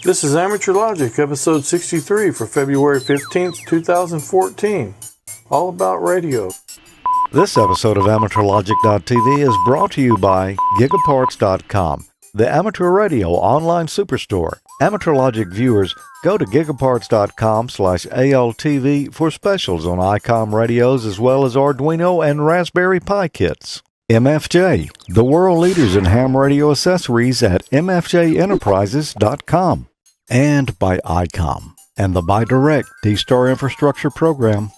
This is Amateur Logic, episode 63 for February 15th, 2014. All about radio. This episode of AmateurLogic.TV is brought to you by Gigaparts.com, the amateur radio online superstore. AmateurLogic viewers, go to Gigaparts.com/ALTV for specials on ICOM radios as well as Arduino and Raspberry Pi kits. MFJ, the world leaders in ham radio accessories at MFJEnterprises.com. And by ICOM and the BiDirect D-Star Infrastructure Program.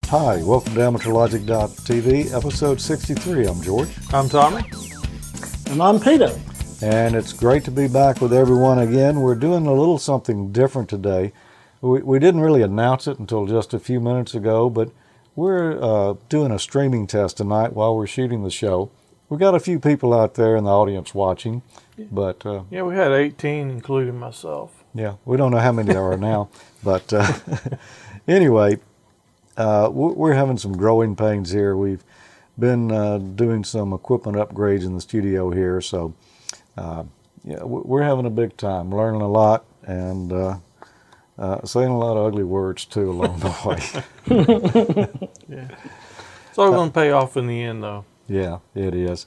Hi, welcome to AmateurLogic.TV, episode 63. I'm George. I'm Tommy. And I'm Peter. And it's great to be back with everyone again. We're doing a little something different today. We didn't really announce it until just a few minutes ago, but we're doing a streaming test tonight while we're shooting the show. We've got a few people out there in the audience watching, but... yeah, we had 18, including myself. Yeah, we don't know how many there are now, but anyway... we're having some growing pains here. We've been doing some equipment upgrades in the studio here, so yeah, we're having a big time, learning a lot, and saying a lot of ugly words too along the way. Yeah, it's all going to pay off in the end, though. Yeah, it is.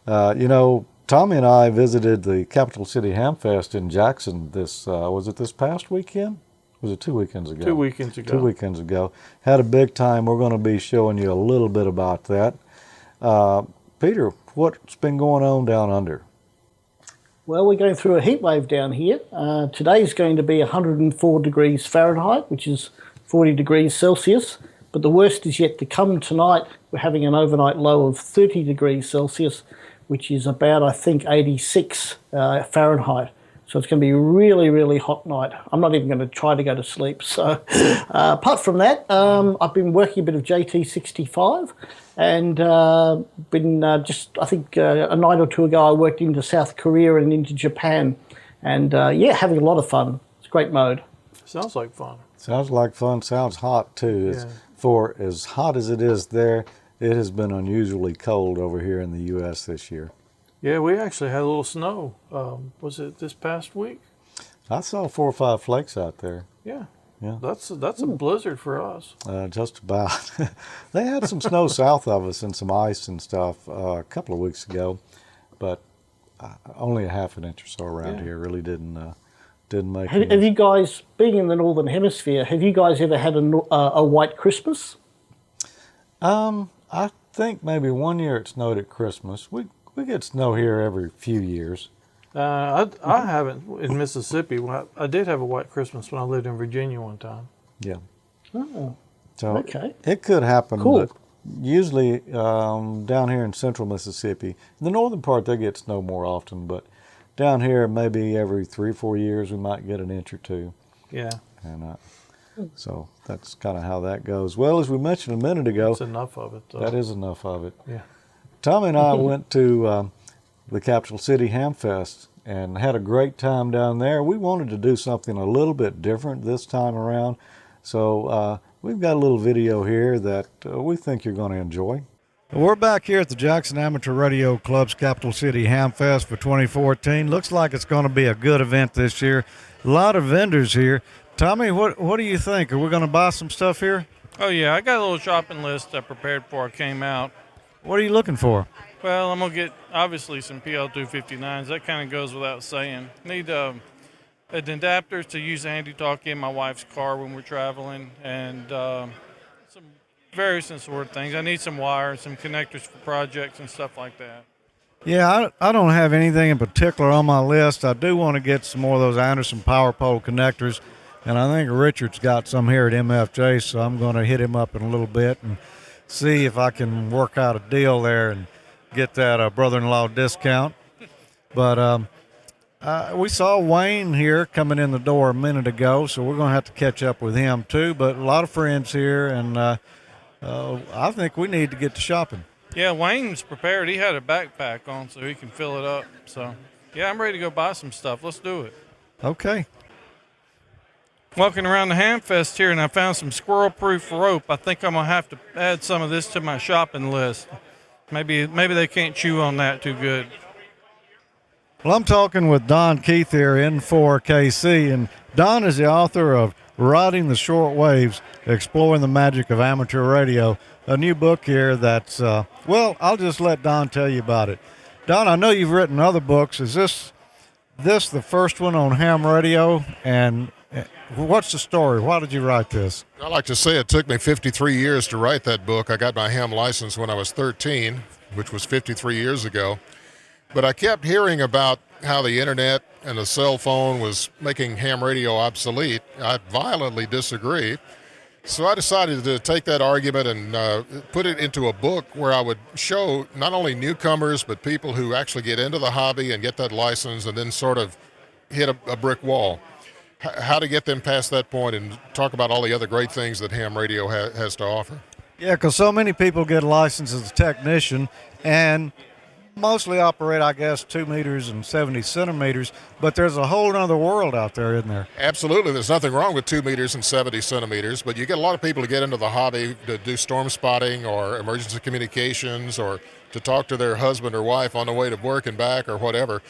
You know, Tommy and I visited the Capital City Hamfest in Jackson. Was it this past weekend? Was it 2 weekends ago? 2 weekends ago. 2 weekends ago. Had a big time. We're going to be showing you a little bit about that. Peter, what's been going on down under? Well, we're going through a heat wave down here. Today is going to be 104 degrees Fahrenheit, which is 40 degrees Celsius. But the worst is yet to come tonight. We're having an overnight low of 30 degrees Celsius, which is about, I think, 86 Fahrenheit. So it's going to be a really, really hot night. I'm not even going to try to go to sleep. So apart from that, I've been working a bit of JT65 and been I think a night or two ago, I worked into South Korea and into Japan. And yeah, having a lot of fun. It's a great mode. Sounds like fun. Sounds like fun. Sounds hot too. Yeah. For as hot as it is there, it has been unusually cold over here in the U.S. this year. Yeah, we actually had a little snow. Was it this past week? I saw 4 or 5 flakes out there. Yeah. Yeah. That's a blizzard for us. Just about. They had some snow south of us and some ice and stuff a couple of weeks ago, but only a half an inch or so around here. Really didn't make. Have you guys, being in the Northern Hemisphere, have you guys ever had a white Christmas? I think maybe one year it snowed at Christmas. We get snow here every few years. I haven't in Mississippi. I did have a white Christmas when I lived in Virginia one time. Yeah. Oh, so okay. It could happen, Cool. but usually down here in central Mississippi, in the northern part they get snow more often, but down here maybe every 3 or 4 years we might get an inch or two. Yeah. And so that's kind of how that goes. Well, as we mentioned a minute ago, That's enough of it, though. that is enough of it. Yeah. Tommy and I went to the Capital City Hamfest and had a great time down there. We wanted to do something a little bit different this time around, so we've got a little video here that we think you're going to enjoy. We're back here at the Jackson Amateur Radio Club's Capital City Hamfest for 2014. Looks like it's going to be a good event this year. A lot of vendors here. Tommy, what do you think? Are we going to buy some stuff here? Oh, yeah. I got a little shopping list I prepared before I came out. What are you looking for? Well, I'm going to get, obviously, some PL259s. That kind of goes without saying. Need adapters to use handy-talkie in my wife's car when we're traveling, and some various sort of things. I need some wires, some connectors for projects and stuff like that. Yeah, I don't have anything in particular on my list. I do want to get some more of those Anderson power pole connectors. and I think Richard's got some here at MFJ, so I'm going to hit him up in a little bit and see if I can work out a deal there and get that brother-in-law discount. But we saw Wayne here coming in the door a minute ago, so we're going to have to catch up with him too. But a lot of friends here, and I think we need to get to shopping. Yeah, Wayne's prepared. He had a backpack on so he can fill it up. So, yeah, I'm ready to go buy some stuff. Let's do it. Okay. Walking around the Hamfest here, and I found some squirrel-proof rope. I think I'm going to have to add some of this to my shopping list. Maybe they can't chew on that too good. Well, I'm talking with Don Keith here, N4KC, and Don is the author of Riding the Short Waves, Exploring the Magic of Amateur Radio, a new book here that's, well, I'll just let Don tell you about it. Don, I know you've written other books. Is this the first one on ham radio, and what's the story? Why did you write this? I like to say it took me 53 years to write that book. I got my ham license when I was 13, which was 53 years ago. But I kept hearing about how the internet and the cell phone was making ham radio obsolete. I violently disagree. So I decided to take that argument and put it into a book where I would show not only newcomers, but people who actually get into the hobby and get that license and then sort of hit a brick wall. How to get them past that point and talk about all the other great things that ham radio has to offer. Yeah, because so many people get licensed as a technician and mostly operate, I guess, 2 meters and 70 centimeters, but there's a whole other world out there, isn't there? Absolutely. There's nothing wrong with 2 meters and 70 centimeters, but you get a lot of people to get into the hobby to do storm spotting or emergency communications or to talk to their husband or wife on the way to work and back or whatever,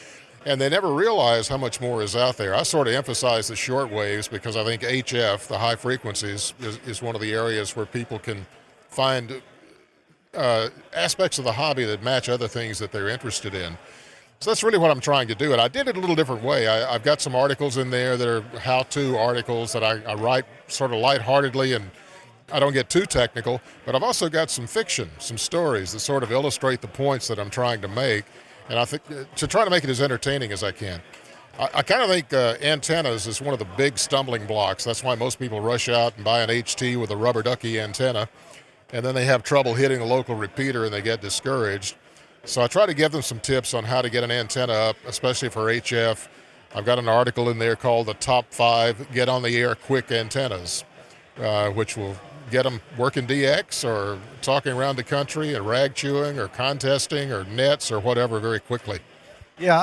and they never realize how much more is out there. I sort of emphasize the short waves because I think HF, the high frequencies, is one of the areas where people can find aspects of the hobby that match other things that they're interested in. So that's really what I'm trying to do, and I did it a little different way. I've got some articles in there that are how-to articles that I write sort of lightheartedly, and I don't get too technical, but I've also got some fiction, some stories that sort of illustrate the points that I'm trying to make, and I think to try to make it as entertaining as I can. I kind of think antennas is one of the big stumbling blocks. That's why most people rush out and buy an HT with a rubber ducky antenna, and then they have trouble hitting a local repeater and they get discouraged. So I try to give them some tips on how to get an antenna up, especially for HF. I've got an article in there called the Top 5 Get on the Air Quick Antennas, which will get them working DX or talking around the country and rag chewing or contesting or nets or whatever very quickly. Yeah,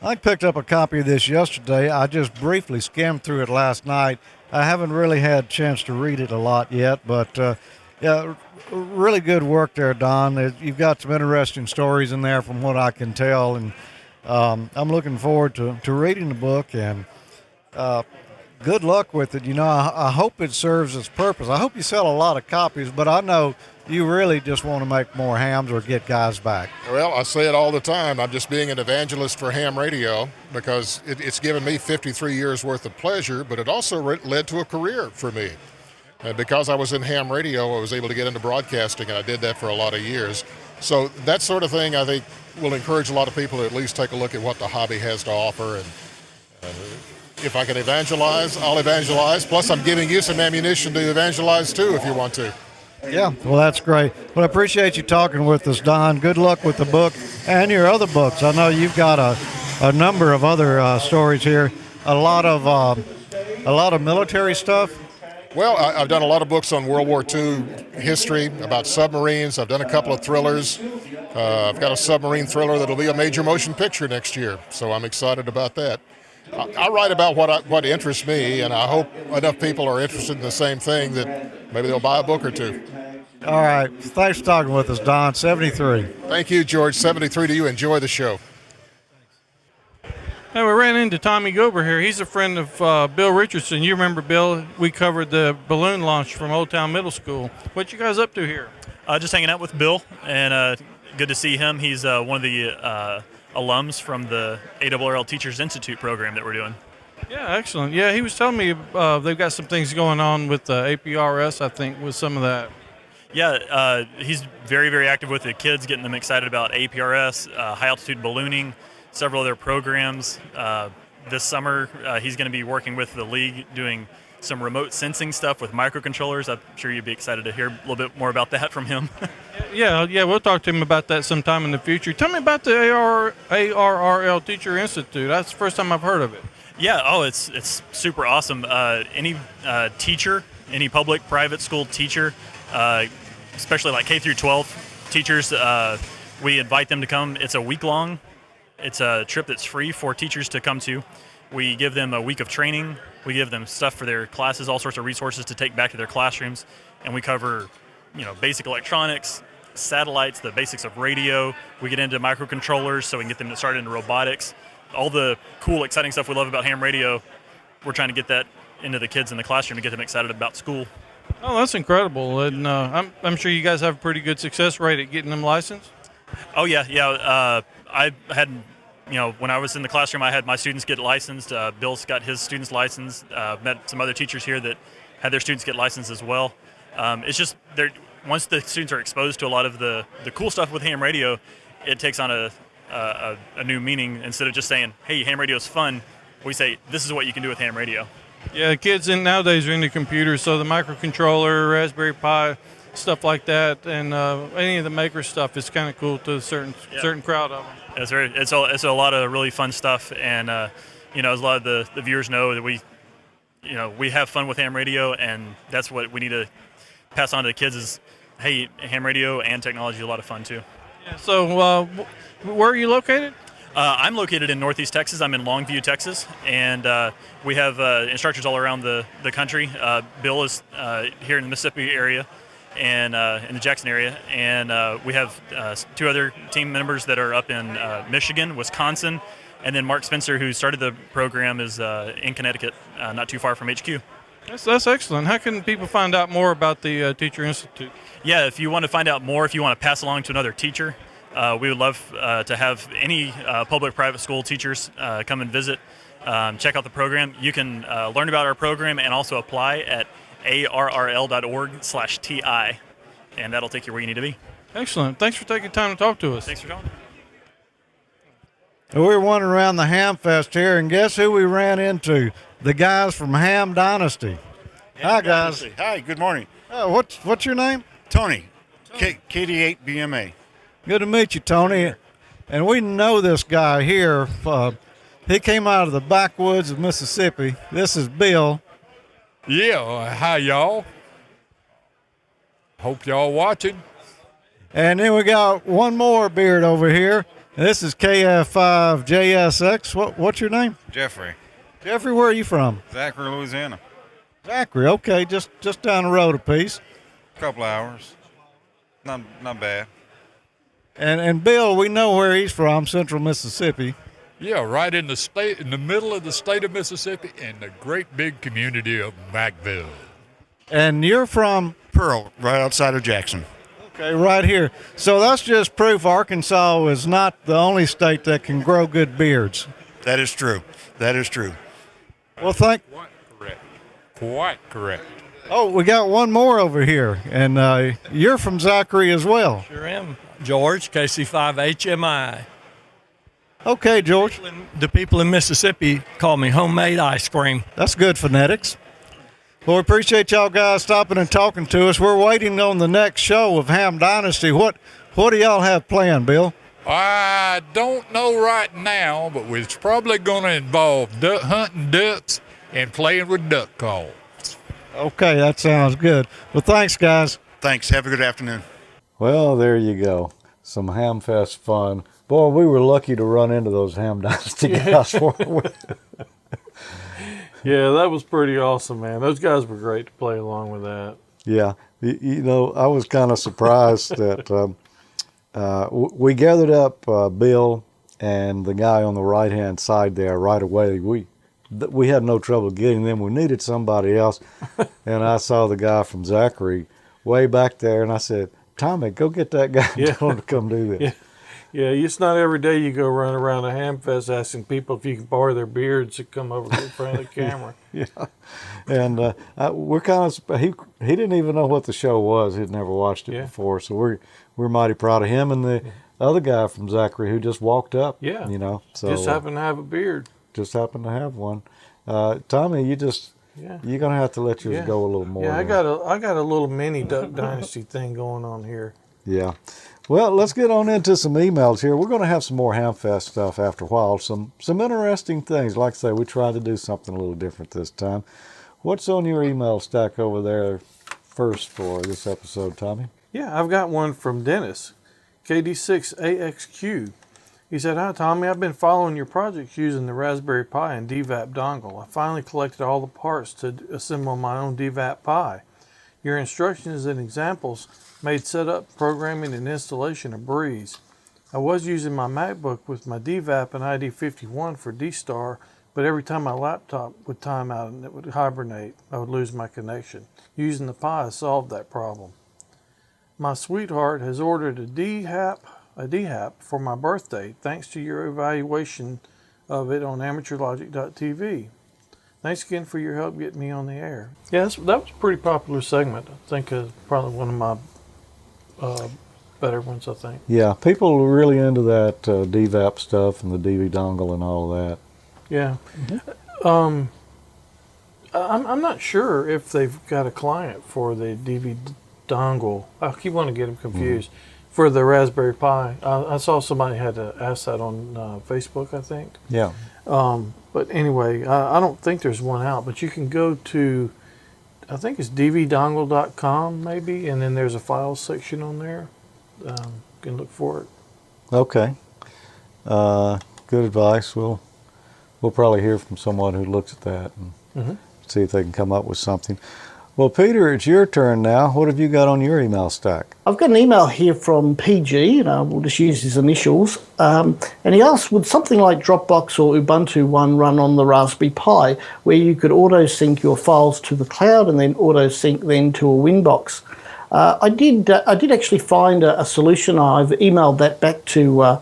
I picked up a copy of this yesterday. I just briefly skimmed through it last night. I haven't really had a chance to read it a lot yet, but yeah, really good work there, Don. You've got some interesting stories in there from what I can tell, and I'm looking forward to reading the book, and good luck with it. You know, I hope it serves its purpose. I hope you sell a lot of copies, but I know you really just want to make more hams or get guys back. Well, I say it all the time. I'm just being an evangelist for ham radio because it's given me 53 years worth of pleasure, but it also led to a career for me. And because I was in ham radio, I was able to get into broadcasting, and I did that for a lot of years. So that sort of thing, I think, will encourage a lot of people to at least take a look at what the hobby has to offer. And if I can evangelize, I'll evangelize. Plus, I'm giving you some ammunition to evangelize, too, if you want to. Yeah, well, that's great. Well, I appreciate you talking with us, Don. Good luck with the book and your other books. I know you've got a number of other stories here, a lot of military stuff. Well, I've done a lot of books on World War II history, about submarines. I've done a couple of thrillers. I've got a submarine thriller that'll be a major motion picture next year, so I'm excited about that. I write about what interests me, and I hope enough people are interested in the same thing that maybe they'll buy a book or two. All right. Thanks for talking with us, Don. 73. Thank you, George. 73 to you. Enjoy the show. Hey, we ran into Tommy Gober here. He's a friend of Bill Richardson. You remember Bill? We covered the balloon launch from Old Town Middle School. What you guys up to here? Just hanging out with Bill, and good to see him. He's one of the alums from the ALTV Teachers Institute program that we're doing. Yeah, excellent. Yeah, he was telling me they've got some things going on with APRS, I think, with some of that. Yeah, he's very, very active with the kids, getting them excited about APRS, high-altitude ballooning, several other programs. This summer, he's going to be working with the league doing some remote sensing stuff with microcontrollers. I'm sure you'd be excited to hear a little bit more about that from him. Yeah, we'll talk to him about that sometime in the future. Tell me about the ARRL Teacher Institute. That's the first time I've heard of it. Yeah, it's super awesome. Any teacher, any public, private school teacher, especially like K through 12 teachers, we invite them to come. It's a week long. It's a trip that's free for teachers to come to. We give them a week of training. We give them stuff for their classes, all sorts of resources to take back to their classrooms, and we cover, basic electronics, satellites, the basics of radio. We get into microcontrollers so we can get them to start into robotics. All the cool, exciting stuff we love about ham radio, we're trying to get that into the kids in the classroom to get them excited about school. Oh, that's incredible. And I'm sure you guys have a pretty good success rate at getting them licensed. Oh, yeah. I had, when I was in the classroom, I had my students get licensed. Bill's got his students licensed. Met some other teachers here that had their students get licensed as well. It's just, once the students are exposed to a lot of the cool stuff with ham radio, it takes on a new meaning. Instead of just saying, hey, ham radio is fun, we say, this is what you can do with ham radio. Yeah, kids nowadays are into computers, so the microcontroller, Raspberry Pi, stuff like that, and any of the maker stuff is kind of cool to a certain crowd of them. It's a lot of really fun stuff, and as a lot of the viewers know that we have fun with ham radio, and that's what we need to pass on to the kids is, hey, ham radio and technology is a lot of fun too. Yeah, so where are you located? I'm located in Northeast Texas. I'm in Longview, Texas, and we have instructors all around the country. Bill is here in the Mississippi area and in the Jackson area, and we have 2 other team members that are up in Michigan, Wisconsin, and then Mark Spencer, who started the program, is in Connecticut, not too far from HQ. That's excellent. How can people find out more about the Teacher Institute? Yeah, if you want to find out more, if you want to pass along to another teacher, we would love to have any public private school teachers come and visit, check out the program. You can learn about our program and also apply at arrl.org/TI, and that'll take you where you need to be. Excellent. Thanks for taking time to talk to us. Thanks for talking. We're wandering around the Hamfest here, and guess who we ran into? The guys from Ham Dynasty. Hi, guys. Hi, good morning. What's your name? Tony, KD8BMA. Good to meet you, Tony. And we know this guy here. He came out of the backwoods of Mississippi. This is Bill. Yeah, hi y'all. Hope y'all watching. And then we got one more beard over here. This is KF5JSX. What's your name? Jeffrey. Jeffrey, where are you from? Zachary, Louisiana. Zachary, okay, just down the road a piece. Couple hours. Not bad. And Bill, we know where he's from, Central Mississippi. Yeah, right in the middle of the state of Mississippi in the great big community of Macville. And you're from? Pearl, right outside of Jackson. Okay, right here. So that's just proof Arkansas is not the only state that can grow good beards. That is true. That is true. Well, Quite correct. Quite correct. Oh, we got one more over here, and you're from Zachary as well. Sure am. George, KC5HMI. Okay, George. The people in Mississippi call me homemade ice cream. That's good phonetics. Well, we appreciate y'all guys stopping and talking to us. We're waiting on the next show of Ham Dynasty. What do y'all have planned, Bill? I don't know right now, but it's probably going to involve hunting ducks and playing with duck calls. Okay, that sounds good. Well, thanks, guys. Thanks. Have a good afternoon. Well, there you go. Some Hamfest fun. Boy, we were lucky to run into those Ham Dynasty guys, weren't we? Yeah, that was pretty awesome, man. Those guys were great to play along with that. Yeah. I was kind of surprised that we gathered up Bill and the guy on the right-hand side there right away. We had no trouble getting them. We needed somebody else. And I saw the guy from Zachary way back there, and I said, Tommy, go get that guy and tell him to come do this. Yeah, it's not every day you go run around a Hamfest asking people if you can borrow their beards to come over in front of the camera. Yeah, and we're kind of he didn't even know what the show was. He'd never watched it before, so we're mighty proud of him and the other guy from Zachary who just walked up. Yeah, so just happened to have a beard. Just happened to have one. Tommy, you just Yeah. You're gonna have to let yours Yeah. go a little more. Yeah, I there. got a little mini Duck Dynasty thing going on here. Yeah. Well, let's get on into some emails here. We're going to have some more Hamfest stuff after a while. Some interesting things. Like I say, we tried to do something a little different this time. What's on your email stack over there first for this episode, Tommy? Yeah, I've got one from Dennis, KD6AXQ. He said, "Hi, Tommy. I've been following your projects using the Raspberry Pi and DVAP dongle. I finally collected all the parts to assemble my own DVAP Pi. Your instructions and examples made setup, programming, and installation a breeze. I was using my MacBook with my DVAP and ID51 for D-Star, but every time my laptop would time out and it would hibernate, I would lose my connection. Using the Pi solved that problem. My sweetheart has ordered a DHAP for my birthday, thanks to your evaluation of it on AmateurLogic.TV. Thanks again for your help getting me on the air." Yeah, that was a pretty popular segment. I think probably one of my better ones, I think. Yeah, people are really into that DVAP stuff and the DV dongle and all of that. Yeah. I'm not sure if they've got a client for the DV dongle. I keep wanting to get them confused. For the Raspberry Pi. I saw somebody had to ask that on Facebook, I think. Yeah. But anyway, I don't think there's one out, but you can go to, I think it's dvdongle.com maybe, and then there's a files section on there. You can look for it. Okay. Good advice. We'll probably hear from someone who looks at that and see if they can come up with something. Well, Peter, it's your turn now. What have you got on your email stack? I've got an email here from PG, and we'll just use his initials. And he asked, would something like Dropbox or Ubuntu One run on the Raspberry Pi, where you could auto-sync your files to the cloud and then auto-sync then to a Winbox? I did actually find a solution. I've emailed that back to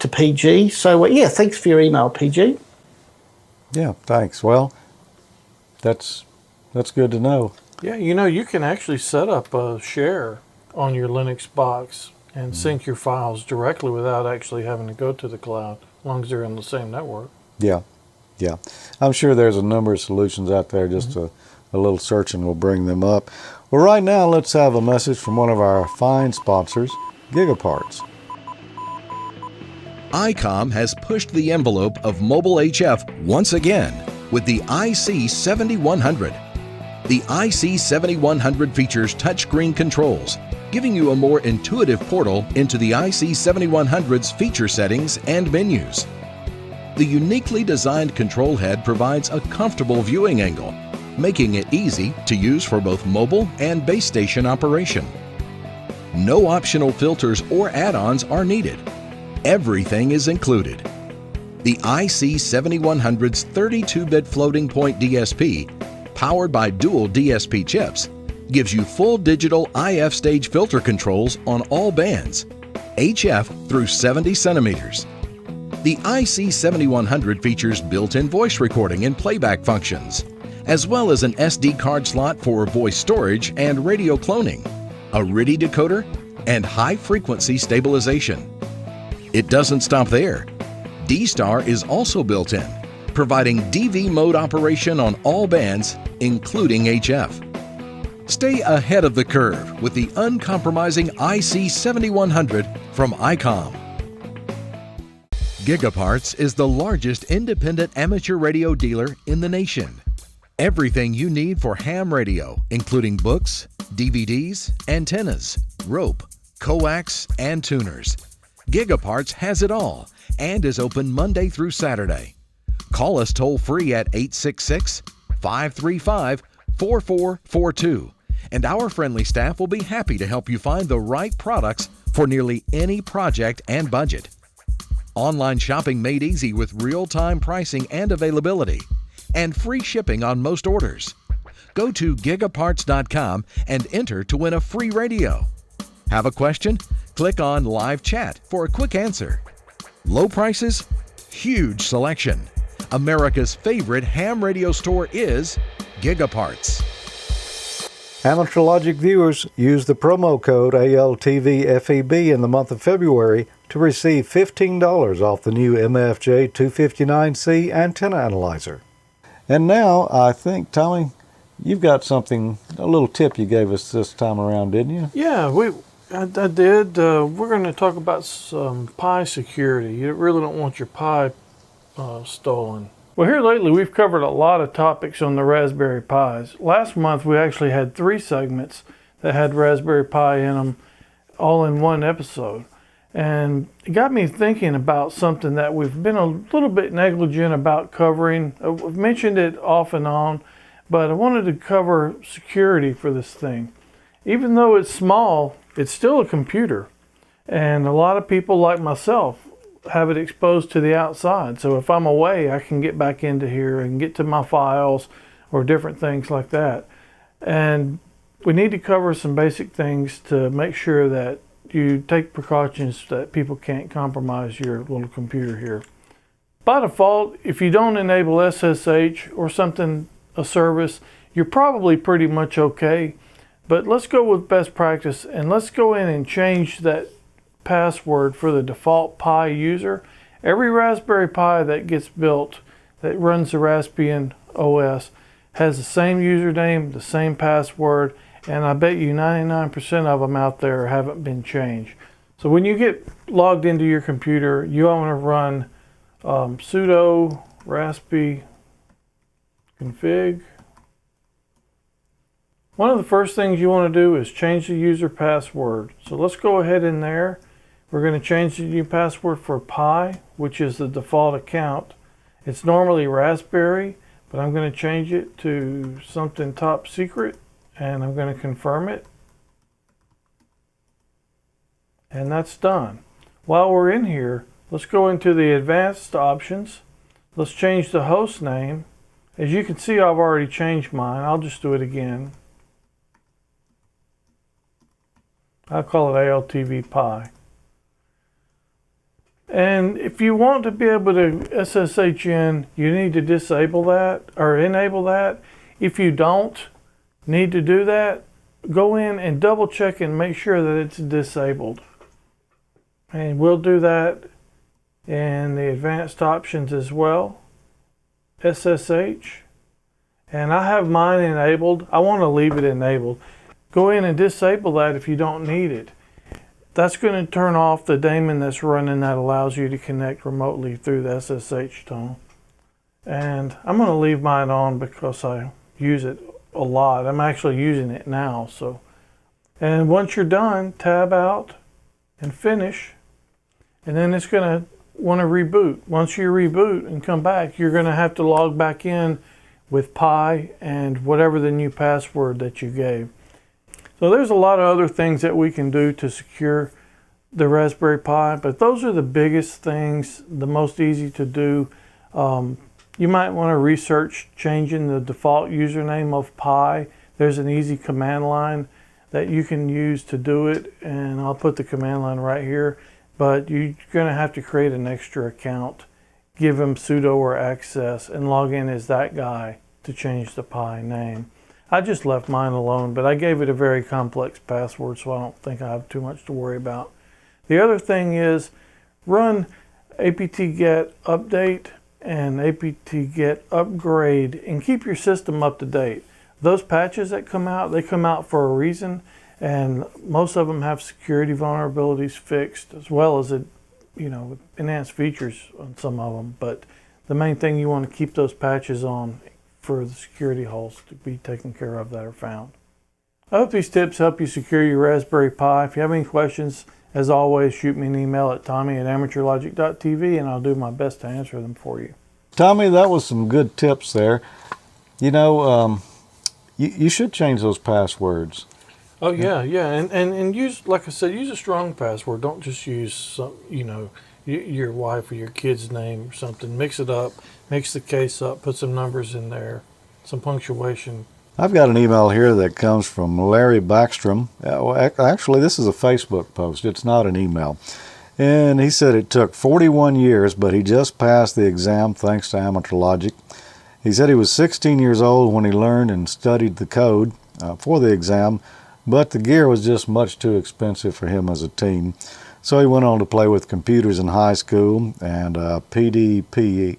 PG. So yeah, thanks for your email, PG. Yeah, thanks. Well, that's good to know. Yeah, you can actually set up a share on your Linux box and sync your files directly without actually having to go to the cloud, as long as they're in the same network. Yeah. I'm sure there's a number of solutions out there. Just a little searching will bring them up. Well, right now, let's have a message from one of our fine sponsors, Gigaparts. ICOM has pushed the envelope of mobile HF once again with the IC7100. The IC7100 features touchscreen controls, giving you a more intuitive portal into the IC7100's feature settings and menus. The uniquely designed control head provides a comfortable viewing angle, making it easy to use for both mobile and base station operation. No optional filters or add-ons are needed. Everything is included. The IC7100's 32-bit floating point DSP, powered by dual DSP chips, gives you full digital IF stage filter controls on all bands, HF through 70 centimeters. The IC7100 features built-in voice recording and playback functions, as well as an SD card slot for voice storage and radio cloning, a RIDI decoder, and high-frequency stabilization. It doesn't stop there. D-Star is also built in, providing DV mode operation on all bands, including HF. Stay ahead of the curve with the uncompromising IC7100 from ICOM. Gigaparts is the largest independent amateur radio dealer in the nation. Everything you need for ham radio, including books, DVDs, antennas, rope, coax, and tuners. Gigaparts has it all and is open Monday through Saturday. Call us toll-free at 866-535-4442, and our friendly staff will be happy to help you find the right products for nearly any project and budget. Online shopping made easy with real-time pricing and availability, and free shipping on most orders. Go to gigaparts.com and enter to win a free radio. Have a question? Click on Live Chat for a quick answer. Low prices? Huge selection. America's favorite ham radio store is Gigaparts. Amateur Logic viewers use the promo code ALTVFEB in the month of February to receive $15 off the new MFJ 259C antenna analyzer. And now I think, Tommy, you've got something, a little tip you gave us this time around, didn't you? Yeah, I did. We're going to talk about some Pi security. You really don't want your Pi stolen. Well, here lately we've covered a lot of topics on the Raspberry Pis. Last month we actually had 3 segments that had Raspberry Pi in them, all in one episode. And it got me thinking about something that we've been a little bit negligent about covering. We've mentioned it off and on, but I wanted to cover security for this thing. Even though it's small, it's still a computer. And a lot of people like myself have it exposed to the outside. So if I'm away, I can get back into here and get to my files or different things like that. And we need to cover some basic things to make sure that you take precautions that people can't compromise your little computer here. By default, if you don't enable SSH or something, a service, you're probably pretty much okay. But let's go with best practice and let's go in and change that password for the default Pi user. Every Raspberry Pi that gets built that runs the Raspbian OS has the same username, the same password, and I bet you 99% of them out there haven't been changed. So when you get logged into your computer, you want to run sudo raspi config. One of the first things you want to do is change the user password. So let's go ahead in there. We're going to change the new password for Pi, which is the default account. It's normally Raspberry, but I'm going to change it to something top secret, and I'm going to confirm it. And that's done. While we're in here, let's go into the advanced options. Let's change the host name. As you can see, I've already changed mine. I'll just do it again. I'll call it ALTV Pi. And if you want to be able to SSH in, you need to disable that or enable that. If you don't need to do that, go in and double check and make sure that it's disabled. And we'll do that in the advanced options as well. SSH. And I have mine enabled. I want to leave it enabled. Go in and disable that if you don't need it. That's going to turn off the daemon that's running that allows you to connect remotely through the SSH tunnel. And I'm going to leave mine on because I use it a lot. I'm actually using it now. So, and once you're done, tab out and finish. And then it's going to want to reboot. Once you reboot and come back, you're going to have to log back in with Pi and whatever the new password that you gave. So there's a lot of other things that we can do to secure the Raspberry Pi, but those are the biggest things, the most easy to do. You might want to research changing the default username of Pi. There's an easy command line that you can use to do it, and I'll put the command line right here. But you're going to have to create an extra account, give them sudo or access, and log in as that guy to change the Pi name. I just left mine alone, but I gave it a very complex password, so I don't think I have too much to worry about. The other thing is run apt-get update and apt-get upgrade and keep your system up to date. Those patches that come out, they come out for a reason, and most of them have security vulnerabilities fixed as well as enhanced features on some of them. But the main thing, you want to keep those patches on for the security holes to be taken care of that are found. I hope these tips help you secure your Raspberry Pi. If you have any questions, as always, shoot me an email at Tommy@AmateurLogic.TV and I'll do my best to answer them for you. Tommy, that was some good tips there. You know, you should change those passwords. Oh yeah, and use, like I said, use a strong password. Don't just use some, your wife or your kid's name or something. Mix it up, mix the case up, put some numbers in there, some punctuation. I've got an email here that comes from Larry Backstrom. Actually, this is a Facebook post. It's not an email. And he said it took 41 years, but he just passed the exam thanks to AmateurLogic. He said he was 16 years old when he learned and studied the code for the exam, but the gear was just much too expensive for him as a teen. So he went on to play with computers in high school, and PDP-8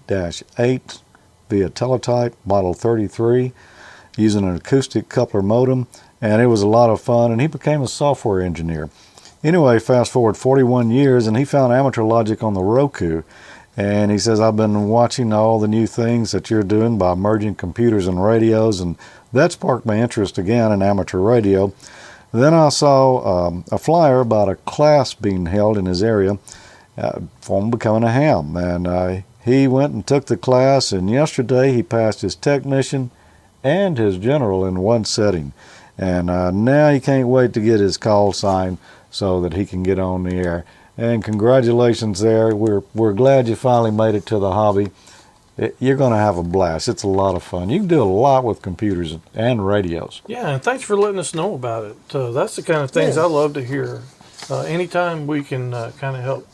via teletype, model 33, using an acoustic coupler modem, and it was a lot of fun, and he became a software engineer. Anyway, fast forward 41 years, and he found Amateur Logic on the Roku. And he says, I've been watching all the new things that you're doing by merging computers and radios, and that sparked my interest again in amateur radio. Then I saw a flyer about a class being held in his area for him becoming a ham. And he went and took the class, and yesterday he passed his technician and his general in one setting. And now he can't wait to get his call sign so that he can get on the air. And congratulations there. We're glad you finally made it to the hobby. You're going to have a blast. It's a lot of fun. You can do a lot with computers and radios. Yeah, and thanks for letting us know about it. That's the kind of things I love to hear. Anytime we can kind of help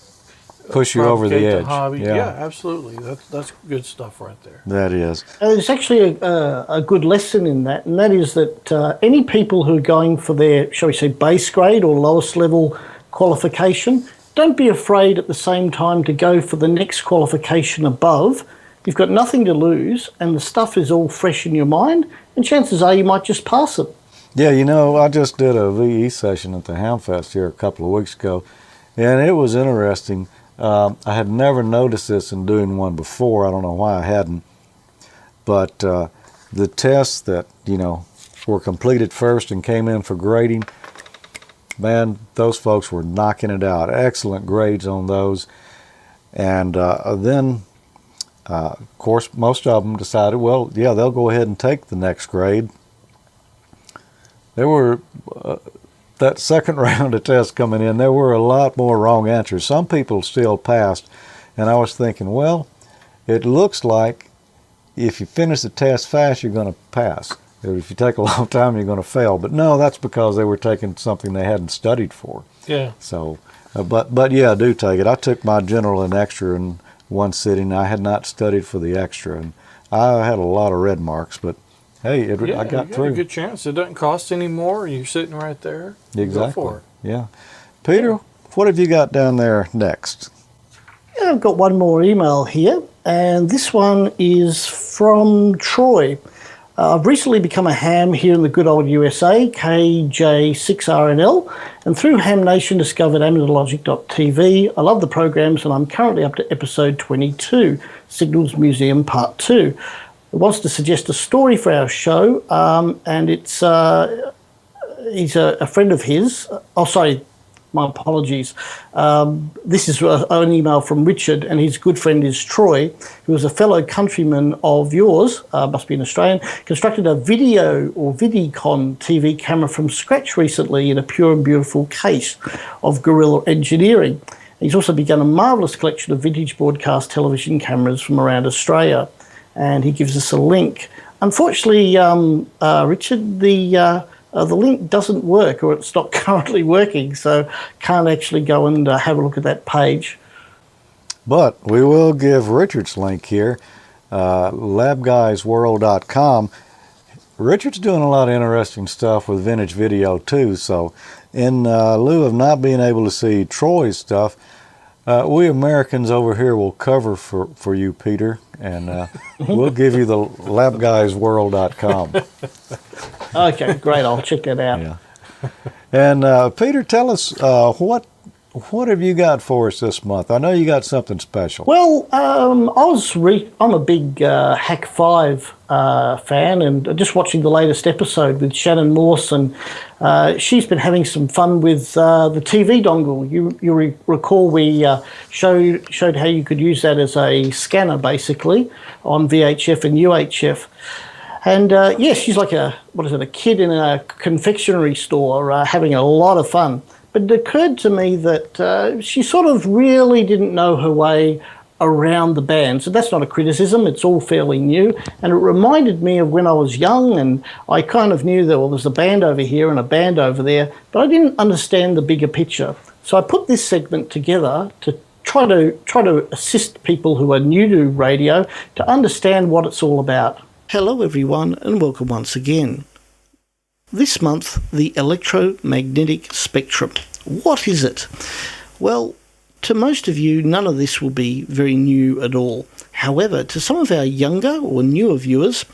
push you over the edge. Hobby. Yeah, absolutely. That's good stuff right there. That is. There's actually a good lesson in that, and that is that any people who are going for their, shall we say, base grade or lowest level qualification, don't be afraid at the same time to go for the next qualification above. You've got nothing to lose, and the stuff is all fresh in your mind, and chances are you might just pass it. Yeah, you know, I just did a VE session at the Hamfest here a couple of weeks ago, and it was interesting. I had never noticed this in doing one before. I don't know why I hadn't. But the tests that, you know, were completed first and came in for grading, man, those folks were knocking it out. Excellent grades on those. And then, of course, most of them decided, well, yeah, they'll go ahead and take the next grade. There were, that second round of tests coming in, there were a lot more wrong answers. Some people still passed, and I was thinking, well, it looks like if you finish the test fast, you're going to pass. If you take a long time, you're going to fail. But no, that's because they were taking something they hadn't studied for. Yeah. So, but yeah, do take it. I took my general and extra in one sitting. I had not studied for the extra, and I had a lot of red marks, but hey, I got through. A good chance. It doesn't cost any more. You're sitting right there. Exactly. Go for it. Yeah. Peter, what have you got down there next? Yeah, I've got one more email here, and this one is from Troy. I've recently become a ham here in the good old USA, KJ6RNL, and through Ham Nation discovered AmateurLogic.TV. I love the programs, and I'm currently up to episode 22, Signals Museum Part 2. It wants to suggest a story for our show, and it's he's a friend of his. Oh, sorry, my apologies. This is an email from Richard, and his good friend is Troy, who is a fellow countryman of yours, must be an Australian, constructed a video or Vidicon TV camera from scratch recently in a pure and beautiful case of guerrilla engineering. He's also begun a marvellous collection of vintage broadcast television cameras from around Australia, and he gives us a link. Unfortunately, Richard, the link doesn't work, or it's not currently working, so can't actually go and have a look at that page. But we will give Richard's link here, labguysworld.com. Richard's doing a lot of interesting stuff with vintage video too, so in lieu of not being able to see Troy's stuff, we Americans over here will cover for you, Peter, and we'll give you the labguysworld.com. Okay, great. I'll check that out. Yeah. And Peter, tell us what have you got for us this month? I know you got something special. Well, I'm a big Hack 5 fan, and just watching the latest episode with Shannon Morse, and she's been having some fun with the TV dongle. You recall we showed how you could use that as a scanner, basically, on VHF and UHF. And yes, she's like a kid in a confectionery store having a lot of fun. But it occurred to me that she sort of really didn't know her way around the band. So that's not a criticism, it's all fairly new. And it reminded me of when I was young, and I kind of knew that, well, there's a band over here and a band over there, but I didn't understand the bigger picture. So I put this segment together to try to assist people who are new to radio to understand what it's all about. Hello everyone, and welcome once again. This month, the electromagnetic spectrum. What is it? Well, to most of you, none of this will be very new at all. However, to some of our younger or newer viewers,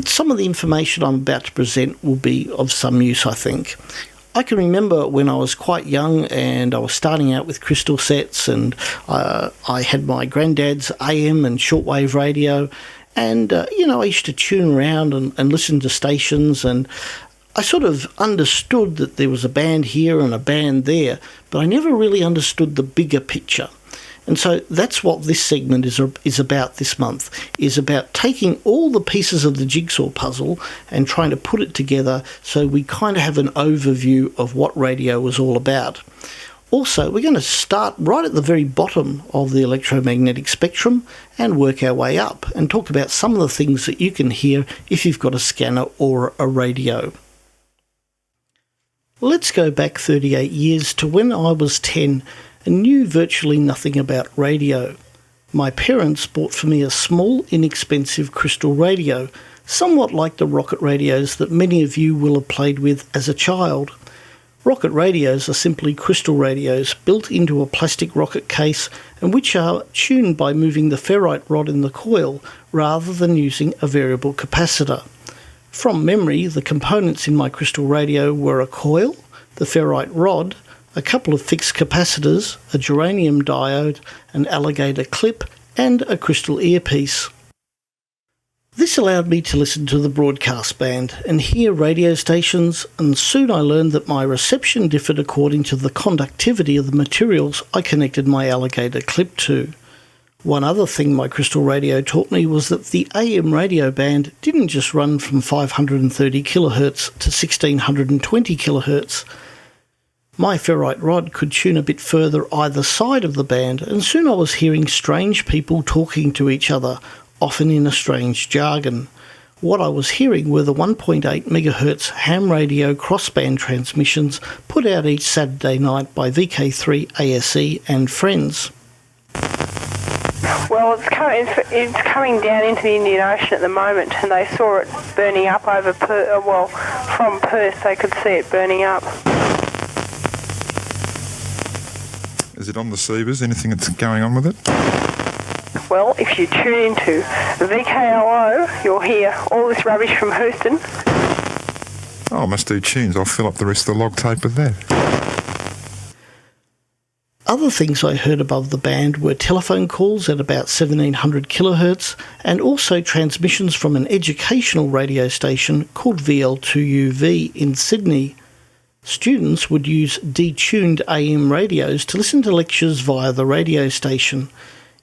some of the information I'm about to present will be of some use, I think. I can remember when I was quite young and I was starting out with crystal sets, and I had my granddad's AM and shortwave radio, and I used to tune around and listen to stations, and I sort of understood that there was a band here and a band there, but I never really understood the bigger picture. And so that's what this segment is about this month, is about taking all the pieces of the jigsaw puzzle and trying to put it together so we kind of have an overview of what radio was all about. Also, we're going to start right at the very bottom of the electromagnetic spectrum and work our way up and talk about some of the things that you can hear if you've got a scanner or a radio. Let's go back 38 years to when I was 10 and knew virtually nothing about radio. My parents bought for me a small, inexpensive crystal radio, somewhat like the rocket radios that many of you will have played with as a child. Rocket radios are simply crystal radios built into a plastic rocket case and which are tuned by moving the ferrite rod in the coil rather than using a variable capacitor. From memory, the components in my crystal radio were a coil, the ferrite rod, a couple of fixed capacitors, a geranium diode, an alligator clip, and a crystal earpiece. This allowed me to listen to the broadcast band and hear radio stations, and soon I learned that my reception differed according to the conductivity of the materials I connected my alligator clip to. One other thing my crystal radio taught me was that the AM radio band didn't just run from 530 kHz to 1620 kHz. My ferrite rod could tune a bit further either side of the band, and soon I was hearing strange people talking to each other, often in a strange jargon. What I was hearing were the 1.8 MHz ham radio crossband transmissions put out each Saturday night by VK3 ASE and friends. Well, it's coming down into the Indian Ocean at the moment, and they saw it burning up over from Perth they could see it burning up. Is it on the receivers? Anything that's going on with it? Well, if you tune into VKLO, you'll hear all this rubbish from Houston. Oh, I must do tunes. I'll fill up the rest of the log tape with that. Other things I heard above the band were telephone calls at about 1700 kHz and also transmissions from an educational radio station called VL2UV in Sydney. Students would use detuned AM radios to listen to lectures via the radio station.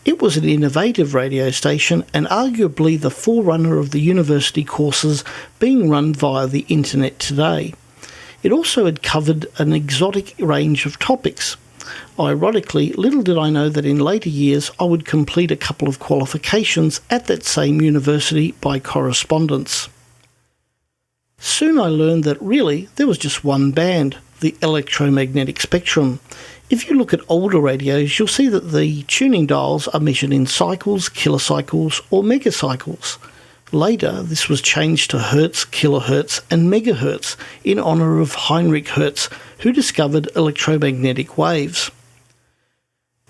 It was an innovative radio station and arguably the forerunner of the university courses being run via the internet today. It also had covered an exotic range of topics. Ironically, little did I know that in later years I would complete a couple of qualifications at that same university by correspondence. Soon I learned that really there was just one band, the electromagnetic spectrum. If you look at older radios, you'll see that the tuning dials are measured in cycles, kilocycles or megacycles. Later, this was changed to hertz, kilohertz and megahertz in honour of Heinrich Hertz, who discovered electromagnetic waves.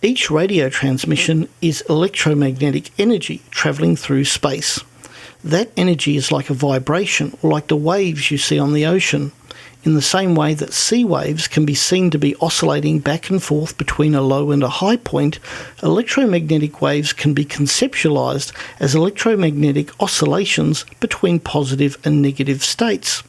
Each radio transmission is electromagnetic energy travelling through space. That energy is like a vibration, or like the waves you see on the ocean, in the same way that sea waves can be seen to be oscillating back and forth between a low and a high point. Electromagnetic waves can be conceptualized as electromagnetic oscillations between positive and negative states.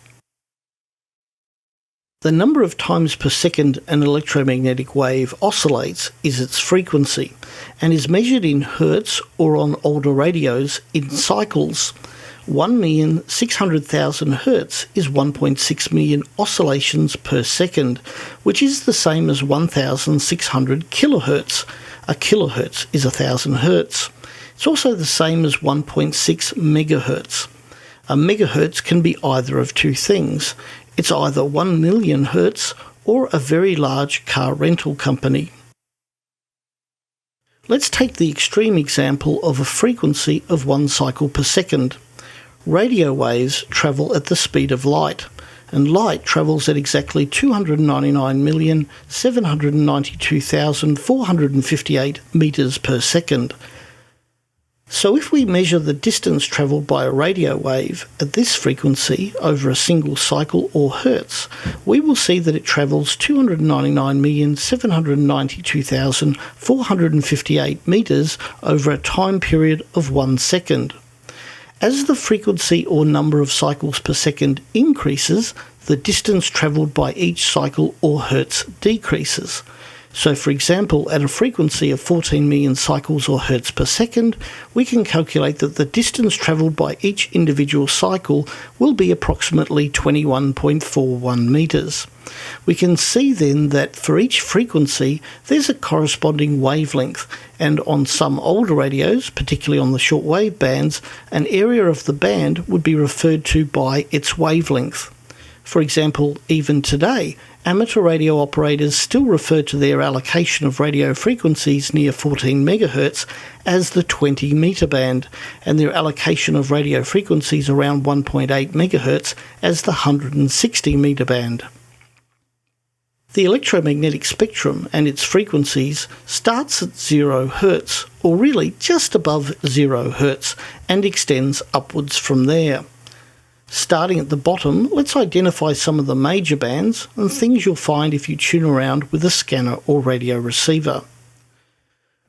The number of times per second an electromagnetic wave oscillates is its frequency, and is measured in hertz or on older radios in cycles. 1,600,000 hertz is 1.6 million oscillations per second, which is the same as 1,600 kilohertz. A kilohertz is 1,000 hertz. It's also the same as 1.6 megahertz. A megahertz can be either of two things. It's either 1 million hertz or a very large car rental company. Let's take the extreme example of a frequency of 1 cycle per second. Radio waves travel at the speed of light, and light travels at exactly 299,792,458 metres per second. So if we measure the distance travelled by a radio wave at this frequency over a single cycle or hertz, we will see that it travels 299,792,458 metres over a time period of 1 second. As the frequency or number of cycles per second increases, the distance travelled by each cycle or hertz decreases. So for example, at a frequency of 14 million cycles or hertz per second, we can calculate that the distance travelled by each individual cycle will be approximately 21.41 metres. We can see then that for each frequency there's a corresponding wavelength, and on some older radios, particularly on the shortwave bands, an area of the band would be referred to by its wavelength. For example, even today, amateur radio operators still refer to their allocation of radio frequencies near 14 MHz as the 20 metre band, and their allocation of radio frequencies around 1.8 MHz as the 160 metre band. The electromagnetic spectrum and its frequencies starts at 0 Hz, or really just above 0 Hz, and extends upwards from there. Starting at the bottom, let's identify some of the major bands and things you'll find if you tune around with a scanner or radio receiver.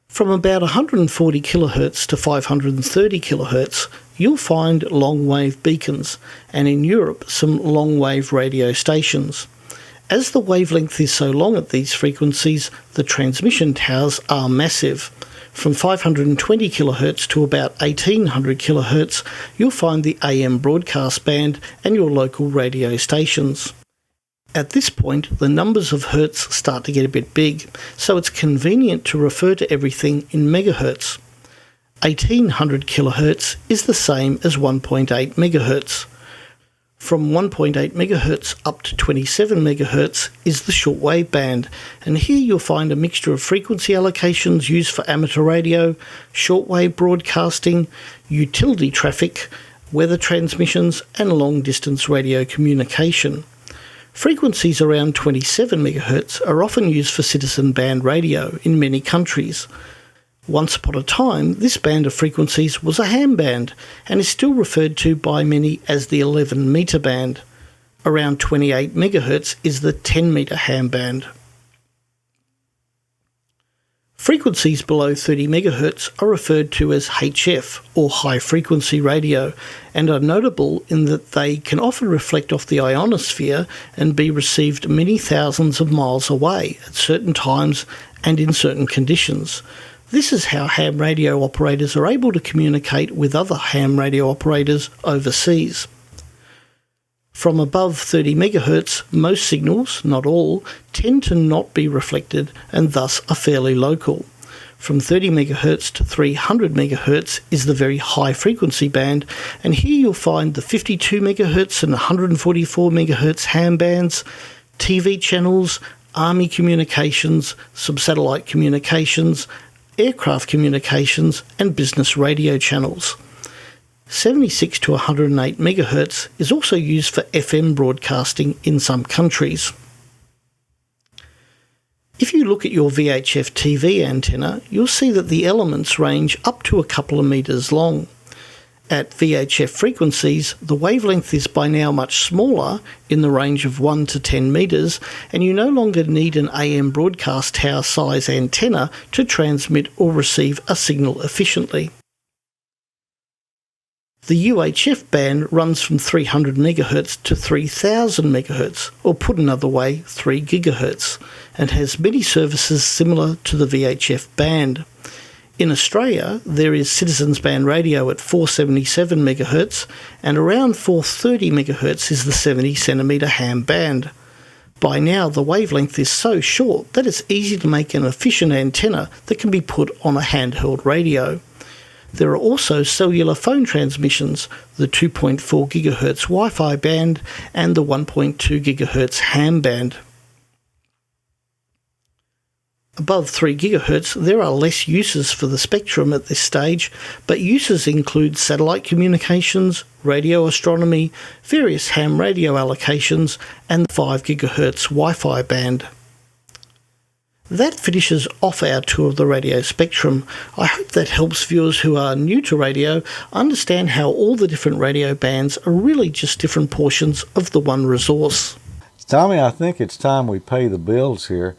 From about 140 kHz to 530 kHz, you'll find long-wave beacons, and in Europe some long-wave radio stations. As the wavelength is so long at these frequencies, the transmission towers are massive. From 520 kHz to about 1800 kHz, you'll find the AM broadcast band and your local radio stations. At this point, the numbers of hertz start to get a bit big, so it's convenient to refer to everything in megahertz. 1800 kHz is the same as 1.8 MHz. From 1.8 MHz up to 27 MHz is the shortwave band, and here you'll find a mixture of frequency allocations used for amateur radio, shortwave broadcasting, utility traffic, weather transmissions, and long-distance radio communication. Frequencies around 27 MHz are often used for citizen band radio in many countries. Once upon a time, this band of frequencies was a ham band and is still referred to by many as the 11 metre band. Around 28 MHz is the 10 metre ham band. Frequencies below 30 MHz are referred to as HF, or high frequency radio, and are notable in that they can often reflect off the ionosphere and be received many thousands of miles away at certain times and in certain conditions. This is how ham radio operators are able to communicate with other ham radio operators overseas. From above 30 MHz, most signals, not all, tend to not be reflected and thus are fairly local. From 30 MHz to 300 MHz is the very high frequency band, and here you'll find the 52 MHz and 144 MHz ham bands, TV channels, army communications, subsatellite communications, aircraft communications, and business radio channels. 76 to 108 MHz is also used for FM broadcasting in some countries. If you look at your VHF TV antenna, you'll see that the elements range up to a couple of metres long. At VHF frequencies, the wavelength is by now much smaller, in the range of 1 to 10 metres, and you no longer need an AM broadcast tower size antenna to transmit or receive a signal efficiently. The UHF band runs from 300 MHz to 3000 MHz, or put another way, 3 GHz, and has many services similar to the VHF band. In Australia, there is Citizens Band Radio at 477 MHz, and around 430 MHz is the 70 cm ham band. By now, the wavelength is so short that it's easy to make an efficient antenna that can be put on a handheld radio. There are also cellular phone transmissions, the 2.4 GHz Wi-Fi band and the 1.2 GHz ham band. Above 3 GHz, there are less uses for the spectrum at this stage, but uses include satellite communications, radio astronomy, various ham radio allocations, and the 5 GHz Wi-Fi band. That finishes off our tour of the radio spectrum. I hope that helps viewers who are new to radio understand how all the different radio bands are really just different portions of the one resource. Tommy, I think it's time we pay the bills here.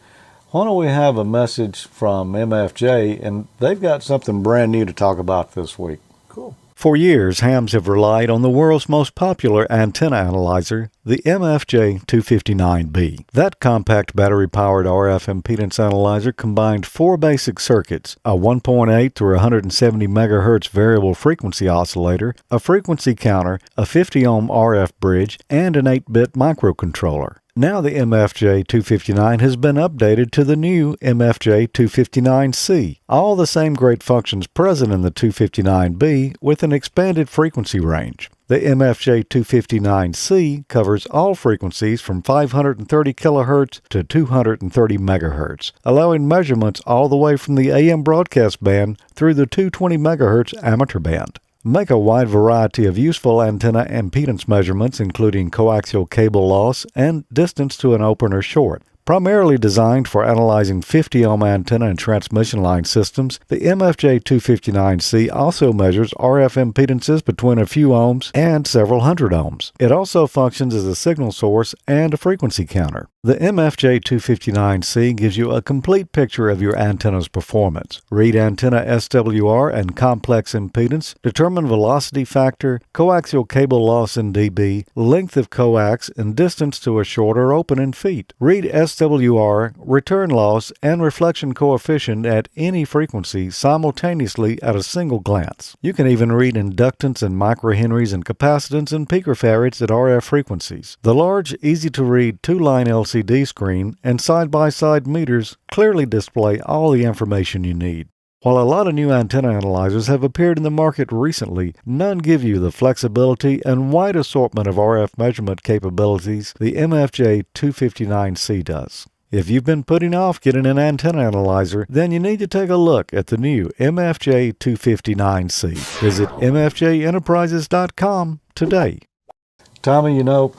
Why don't we have a message from MFJ, and they've got something brand new to talk about this week. Cool. For years, hams have relied on the world's most popular antenna analyzer, the MFJ 259B. That compact battery-powered RF impedance analyzer combined 4 basic circuits: a 1.8 through 170 MHz variable frequency oscillator, a frequency counter, a 50-ohm RF bridge, and an 8-bit microcontroller. Now the MFJ 259 has been updated to the new MFJ 259C. All the same great functions present in the 259B with an expanded frequency range. The MFJ 259C covers all frequencies from 530 kHz to 230 MHz, allowing measurements all the way from the AM broadcast band through the 220 MHz amateur band. Make a wide variety of useful antenna impedance measurements, including coaxial cable loss and distance to an open or short. Primarily designed for analyzing 50-ohm antenna and transmission line systems, the MFJ 259C also measures RF impedances between a few ohms and several hundred ohms. It also functions as a signal source and a frequency counter. The MFJ 259C gives you a complete picture of your antenna's performance. Read antenna SWR and complex impedance, determine velocity factor, coaxial cable loss in dB, length of coax, and distance to a short or open in feet. Read SWR, return loss, and reflection coefficient at any frequency simultaneously at a single glance. You can even read inductance and microhenries and capacitance and picofarads at RF frequencies. The large, easy-to-read 2-line LCD screen and side-by-side meters clearly display all the information you need. While a lot of new antenna analyzers have appeared in the market recently, none give you the flexibility and wide assortment of RF measurement capabilities the MFJ 259C does. If you've been putting off getting an antenna analyzer, then you need to take a look at the new MFJ 259C. Visit mfjenterprises.com today. Tommy, you know,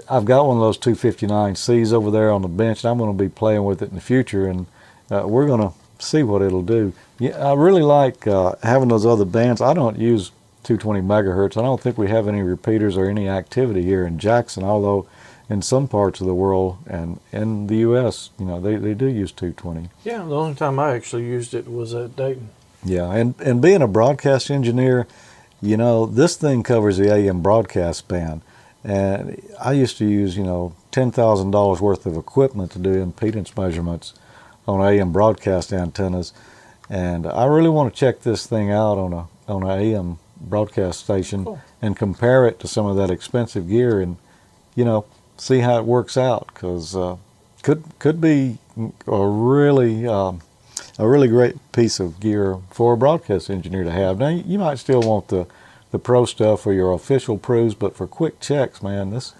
I've got one of those 259Cs over there on the bench, and I'm going to be playing with it in the future, and we're going to see what it'll do. Yeah, I really like having those other bands. I don't use 220 megahertz. I don't think we have any repeaters or any activity here in Jackson, although in some parts of the world and in the U.S., you know, they do use 220. Yeah, the only time I actually used it was at Dayton. Yeah, and being a broadcast engineer, you know, this thing covers the AM broadcast band. And I used to use, you know, $10,000 worth of equipment to do impedance measurements on AM broadcast antennas, and I really want to check this thing out on an AM broadcast station. Cool. And compare it to some of that expensive gear, and you know, see how it works out, because could be a really great piece of gear for a broadcast engineer to have. Now you might still want the pro stuff for your official proofs, but for quick checks, man, this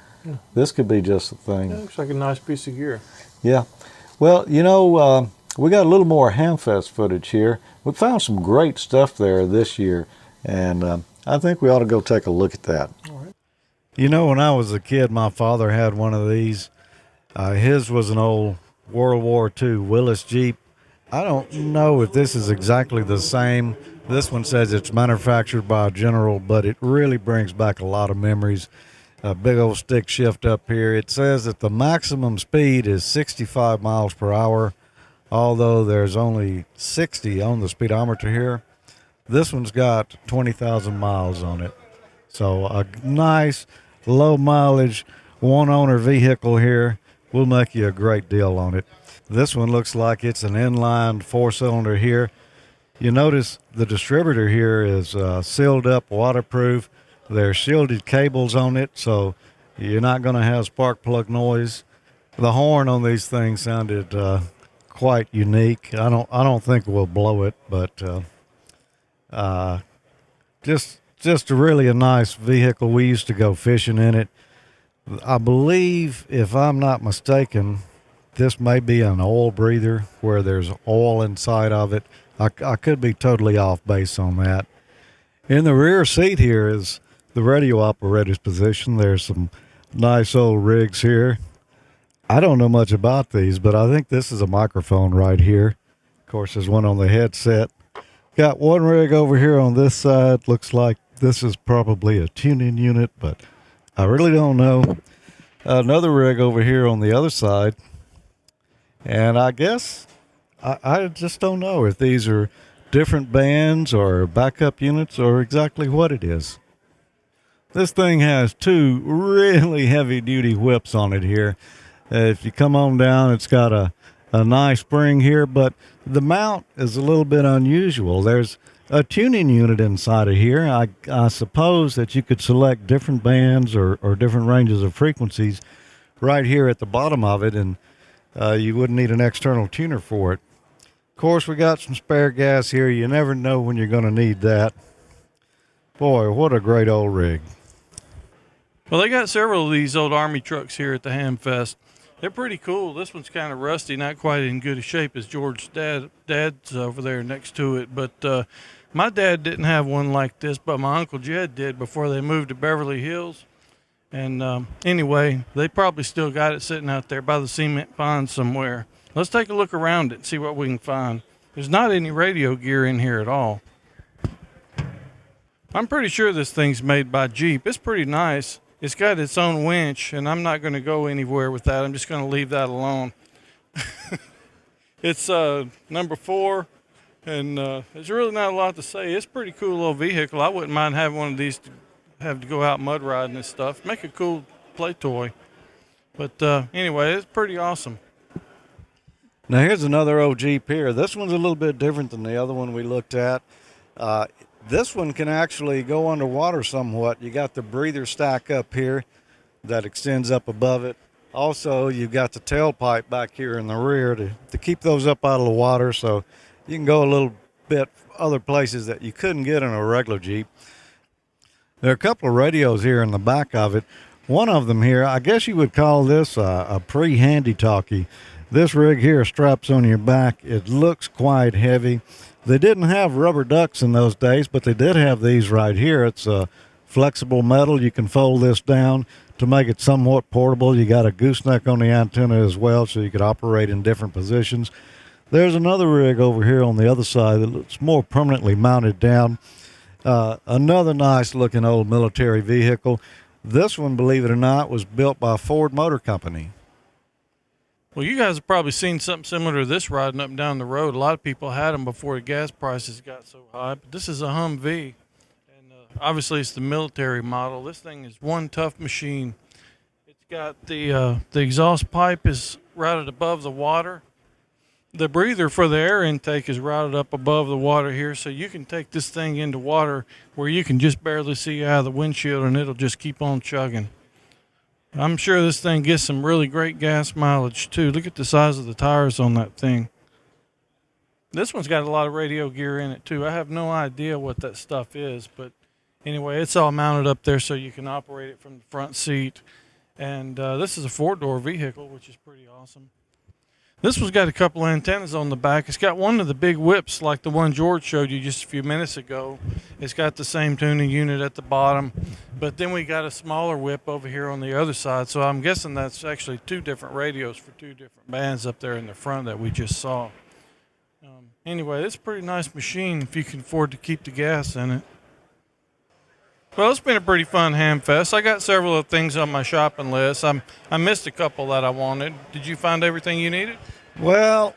could be just the thing. Yeah, looks like a nice piece of gear. Yeah. Well, you know, we got a little more Hamfest footage here. We found some great stuff there this year, and I think we ought to go take a look at that. All right. You know, when I was a kid, my father had one of these. His was an old World War II Willis Jeep. I don't know if this is exactly the same. This one says it's manufactured by General, but it really brings back a lot of memories. A big old stick shift up here. It says that the maximum speed is 65 miles per hour, although there's only 60 on the speedometer here. This one's got 20,000 miles on it. So a nice low mileage one owner vehicle here will make you a great deal on it. This one looks like it's an inline 4-cylinder here. You notice the distributor here is sealed up, waterproof. There's shielded cables on it, so you're not going to have spark plug noise. The horn on these things sounded quite unique. I don't think we'll blow it, but just really a nice vehicle. We used to go fishing in it. I believe, if I'm not mistaken, this may be an oil breather where there's oil inside of it. I could be totally off base on that. In the rear seat here is the radio operator's position. There's some nice old rigs here. I don't know much about these, but I think this is a microphone right here. Of course, there's one on the headset. Got one rig over here on this side. Looks like this is probably a tuning unit, but I really don't know. Another rig over here on the other side. And I guess I just don't know if these are different bands or backup units or exactly what it is. This thing has two really heavy-duty whips on it here. If you come on down, it's got a nice spring here, but the mount is a little bit unusual. There's a tuning unit inside of here. I suppose that you could select different bands or different ranges of frequencies right here at the bottom of it, and you wouldn't need an external tuner for it. Of course, we got some spare gas here. You never know when you're going to need that. Boy, what a great old rig. Well, they got several of these old Army trucks here at the Hamfest. They're pretty cool. This one's kind of rusty, not quite in good a shape as George's dad's over there next to it. But my dad didn't have one like this, but my Uncle Jed did before they moved to Beverly Hills. And anyway, they probably still got it sitting out there by the cement pond somewhere. Let's take a look around it and see what we can find. There's not any radio gear in here at all. I'm pretty sure this thing's made by Jeep. It's pretty nice. It's got its own winch, and I'm not going to go anywhere with that. I'm just going to leave that alone. It's number 4, and there's really not a lot to say. It's a pretty cool little vehicle. I wouldn't mind having one of these to have to go out mud riding and stuff. Make a cool play toy. But anyway, it's pretty awesome. Now here's another old Jeep here. This one's a little bit different than the other one we looked at. This one can actually go underwater somewhat. You got the breather stack up here that extends up above it. Also, you've got the tailpipe back here in the rear to keep those up out of the water, so you can go a little bit other places that you couldn't get in a regular Jeep. There are a couple of radios here in the back of it. One of them here, I guess you would call this a pre-handy talkie. This rig here straps on your back. It looks quite heavy. They didn't have rubber ducks in those days, but they did have these right here. It's a flexible metal. You can fold this down to make it somewhat portable. You got a gooseneck on the antenna as well, so you could operate in different positions. There's another rig over here on the other side that looks more permanently mounted down. Another nice looking old military vehicle. This one, believe it or not, was built by Ford Motor Company. Well, you guys have probably seen something similar to this riding up and down the road. A lot of people had them before the gas prices got so high. But this is a Humvee, and obviously it's the military model. This thing is one tough machine. It's got the exhaust pipe is routed above the water. The breather for the air intake is routed up above the water here, so you can take this thing into water where you can just barely see out of the windshield, and it'll just keep on chugging. I'm sure this thing gets some really great gas mileage, too. Look at the size of the tires on that thing. This one's got a lot of radio gear in it, too. I have no idea what that stuff is, but anyway, it's all mounted up there so you can operate it from the front seat. And this is a 4-door vehicle, which is pretty awesome. This one's got a couple of antennas on the back. It's got one of the big whips like the one George showed you just a few minutes ago. It's got the same tuning unit at the bottom, but then we got a smaller whip over here on the other side. So I'm guessing that's actually 2 different radios for 2 different bands up there in the front that we just saw. Anyway, it's a pretty nice machine if you can afford to keep the gas in it. Well, it's been a pretty fun Hamfest. I got several of things on my shopping list. I missed a couple that I wanted. Did you find everything you needed? Well,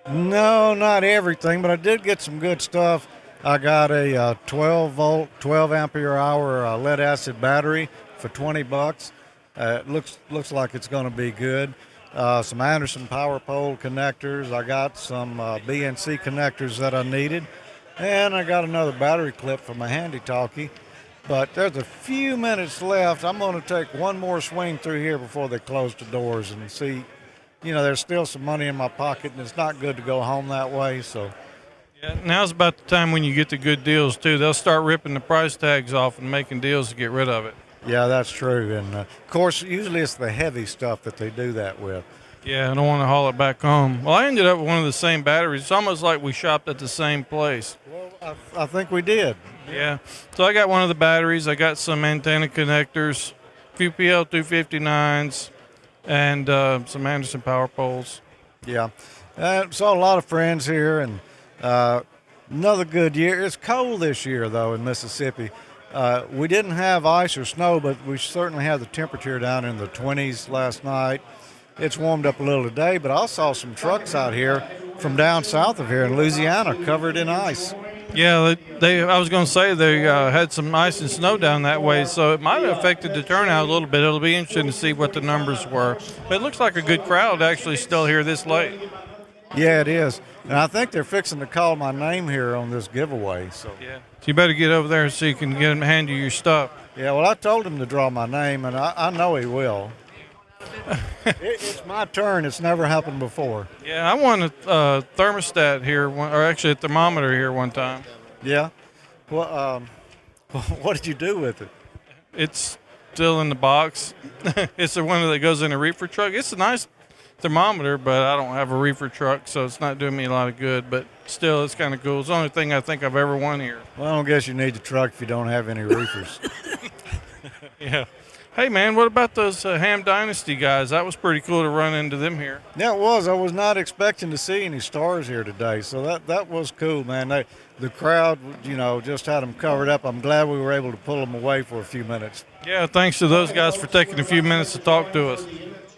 no, not everything, but I did get some good stuff. I got a 12-volt, 12-ampere-hour lead-acid battery for $20. It looks like it's going to be good. Some Anderson power pole connectors. I got some BNC connectors that I needed. And I got another battery clip for my handy talkie. But there's a few minutes left. I'm going to take one more swing through here before they close the doors and see. You know, there's still some money in my pocket, and it's not good to go home that way. So, yeah, now's about the time when you get the good deals, too. They'll start ripping the price tags off and making deals to get rid of it. Yeah, that's true. And, of course, usually it's the heavy stuff that they do that with. Yeah, I don't want to haul it back home. Well, I ended up with one of the same batteries. It's almost like we shopped at the same place. Well, I think we did. Yeah. So I got one of the batteries. I got some antenna connectors, a few PL259s, and some Anderson power poles. Yeah. Saw a lot of friends here, and another good year. It's cold this year, though, in Mississippi. We didn't have ice or snow, but we certainly had the temperature down in the 20s last night. It's warmed up a little today, but I saw some trucks out here from down south of here in Louisiana covered in ice. Yeah, I was going to say they had some ice and snow down that way, so it might have affected the turnout a little bit. It'll be interesting to see what the numbers were. But it looks like a good crowd actually still here this late. Yeah, it is. And I think they're fixing to call my name here on this giveaway. So you better get over there so you can get him hand you your stuff. Yeah, well, I told him to draw my name, and I know he will. It's my turn. It's never happened before. Yeah, I won a thermostat here, or actually a thermometer here one time. Yeah? Well, what did you do with it? It's still in the box. It's the one that goes in a reefer truck. It's a nice thermometer, but I don't have a reefer truck, so it's not doing me a lot of good. But still, it's kind of cool. It's the only thing I think I've ever won here. Well, I don't guess you need the truck if you don't have any reefers. Yeah. Hey, man, what about those Ham Dynasty guys? That was pretty cool to run into them here. Yeah, it was. I was not expecting to see any stars here today, so that was cool, man. The crowd, just had them covered up. I'm glad we were able to pull them away for a few minutes. Yeah, thanks to those guys for taking a few minutes to talk to us.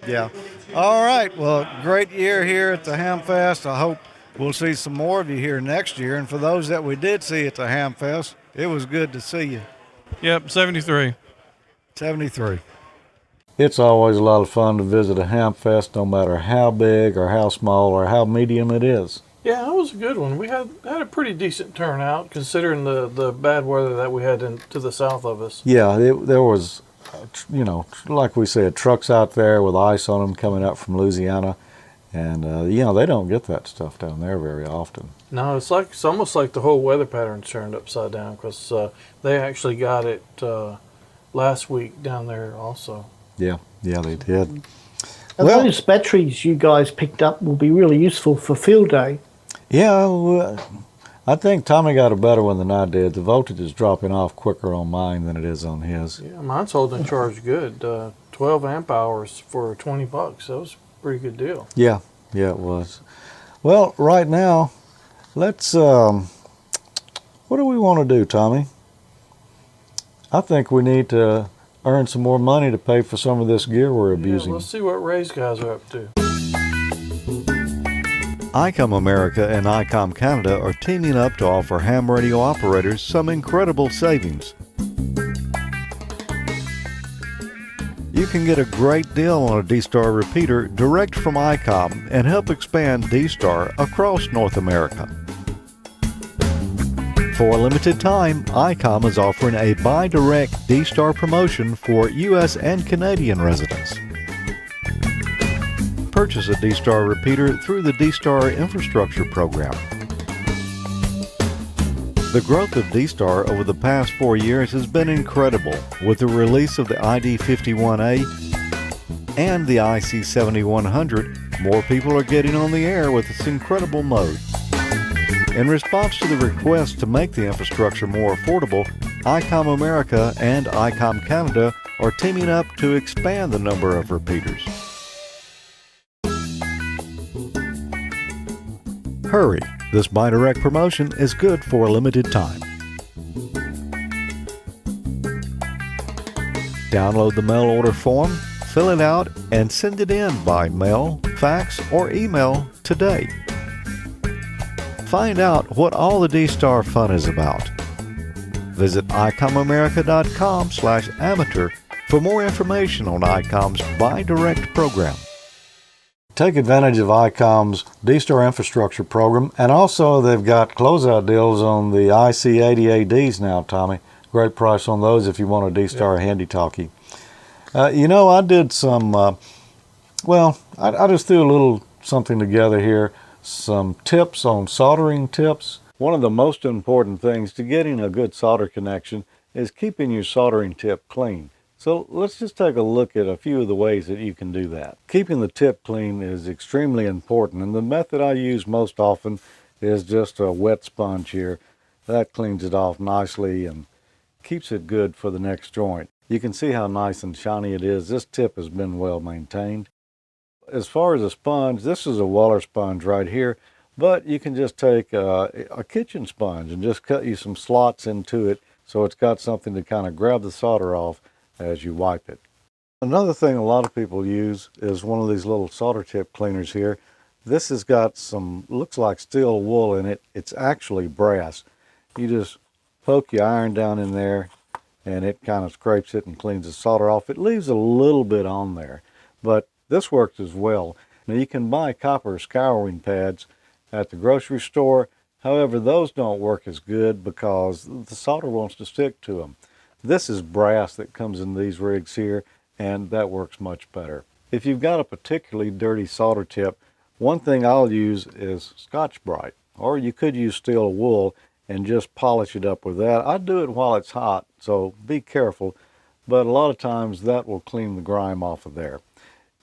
Yeah. All right. Well, great year here at the Hamfest. I hope we'll see some more of you here next year. And for those that we did see at the Hamfest, it was good to see you. Yep, 73. 73. It's always a lot of fun to visit a Hamfest, no matter how big or how small or how medium it is. Yeah, that was a good one. We had a pretty decent turnout considering the bad weather that we had to the south of us. Yeah, there was, like we said, trucks out there with ice on them coming up from Louisiana. And, they don't get that stuff down there very often. No, it's almost like the whole weather pattern's turned upside down because they actually got it last week down there also. Yeah, they did. And those batteries you guys picked up will be really useful for field day. Yeah, I think Tommy got a better one than I did. The voltage is dropping off quicker on mine than it is on his. Yeah, mine's holding charge good. 12 amp hours for $20. That was a pretty good deal. Yeah, it was. Well, right now, let's, what do we want to do, Tommy? I think we need to earn some more money to pay for some of this gear we're abusing. Let's see what Ray's guys are up to. ICOM America and ICOM Canada are teaming up to offer ham radio operators some incredible savings. You can get a great deal on a D-Star repeater direct from ICOM and help expand D-Star across North America. For a limited time, ICOM is offering a Buy Direct D-Star promotion for U.S. and Canadian residents. Purchase a D-Star repeater through the D-Star Infrastructure Program. The growth of D-Star over the past 4 years has been incredible, with the release of the ID51A and the IC7100. More people are getting on the air with this incredible mode. In response to the request to make the infrastructure more affordable, ICOM America and ICOM Canada are teaming up to expand the number of repeaters. Hurry! This Buy Direct promotion is good for a limited time. Download the mail order form, fill it out, and send it in by mail, fax, or email today. Find out what all the D-Star fun is about. Visit ICOMAmerica.com/amateur for more information on ICOM's Buy Direct program. Take advantage of ICOM's D-Star infrastructure program, and also they've got closeout deals on the IC80ADs now, Tommy. Great price on those if you want a D-Star handy-talkie. I did some, I just threw a little something together here. Some tips on soldering tips. One of the most important things to getting a good solder connection is keeping your soldering tip clean. So let's just take a look at a few of the ways that you can do that. Keeping the tip clean is extremely important, and the method I use most often is just a wet sponge here. That cleans it off nicely and keeps it good for the next joint. You can see how nice and shiny it is. This tip has been well maintained. As far as a sponge, this is a Waller sponge right here, but you can just take a kitchen sponge and just cut you some slots into it so it's got something to kind of grab the solder off as you wipe it. Another thing a lot of people use is one of these little solder tip cleaners here. This has got some, looks like steel wool in it. It's actually brass. You just poke your iron down in there and it kind of scrapes it and cleans the solder off. It leaves a little bit on there, but this works as well. Now you can buy copper scouring pads at the grocery store. However, those don't work as good because the solder wants to stick to them. This is brass that comes in these rigs here, and that works much better. If you've got a particularly dirty solder tip, one thing I'll use is Scotch-Brite, or you could use steel wool and just polish it up with that. I do it while it's hot, so be careful, but a lot of times that will clean the grime off of there.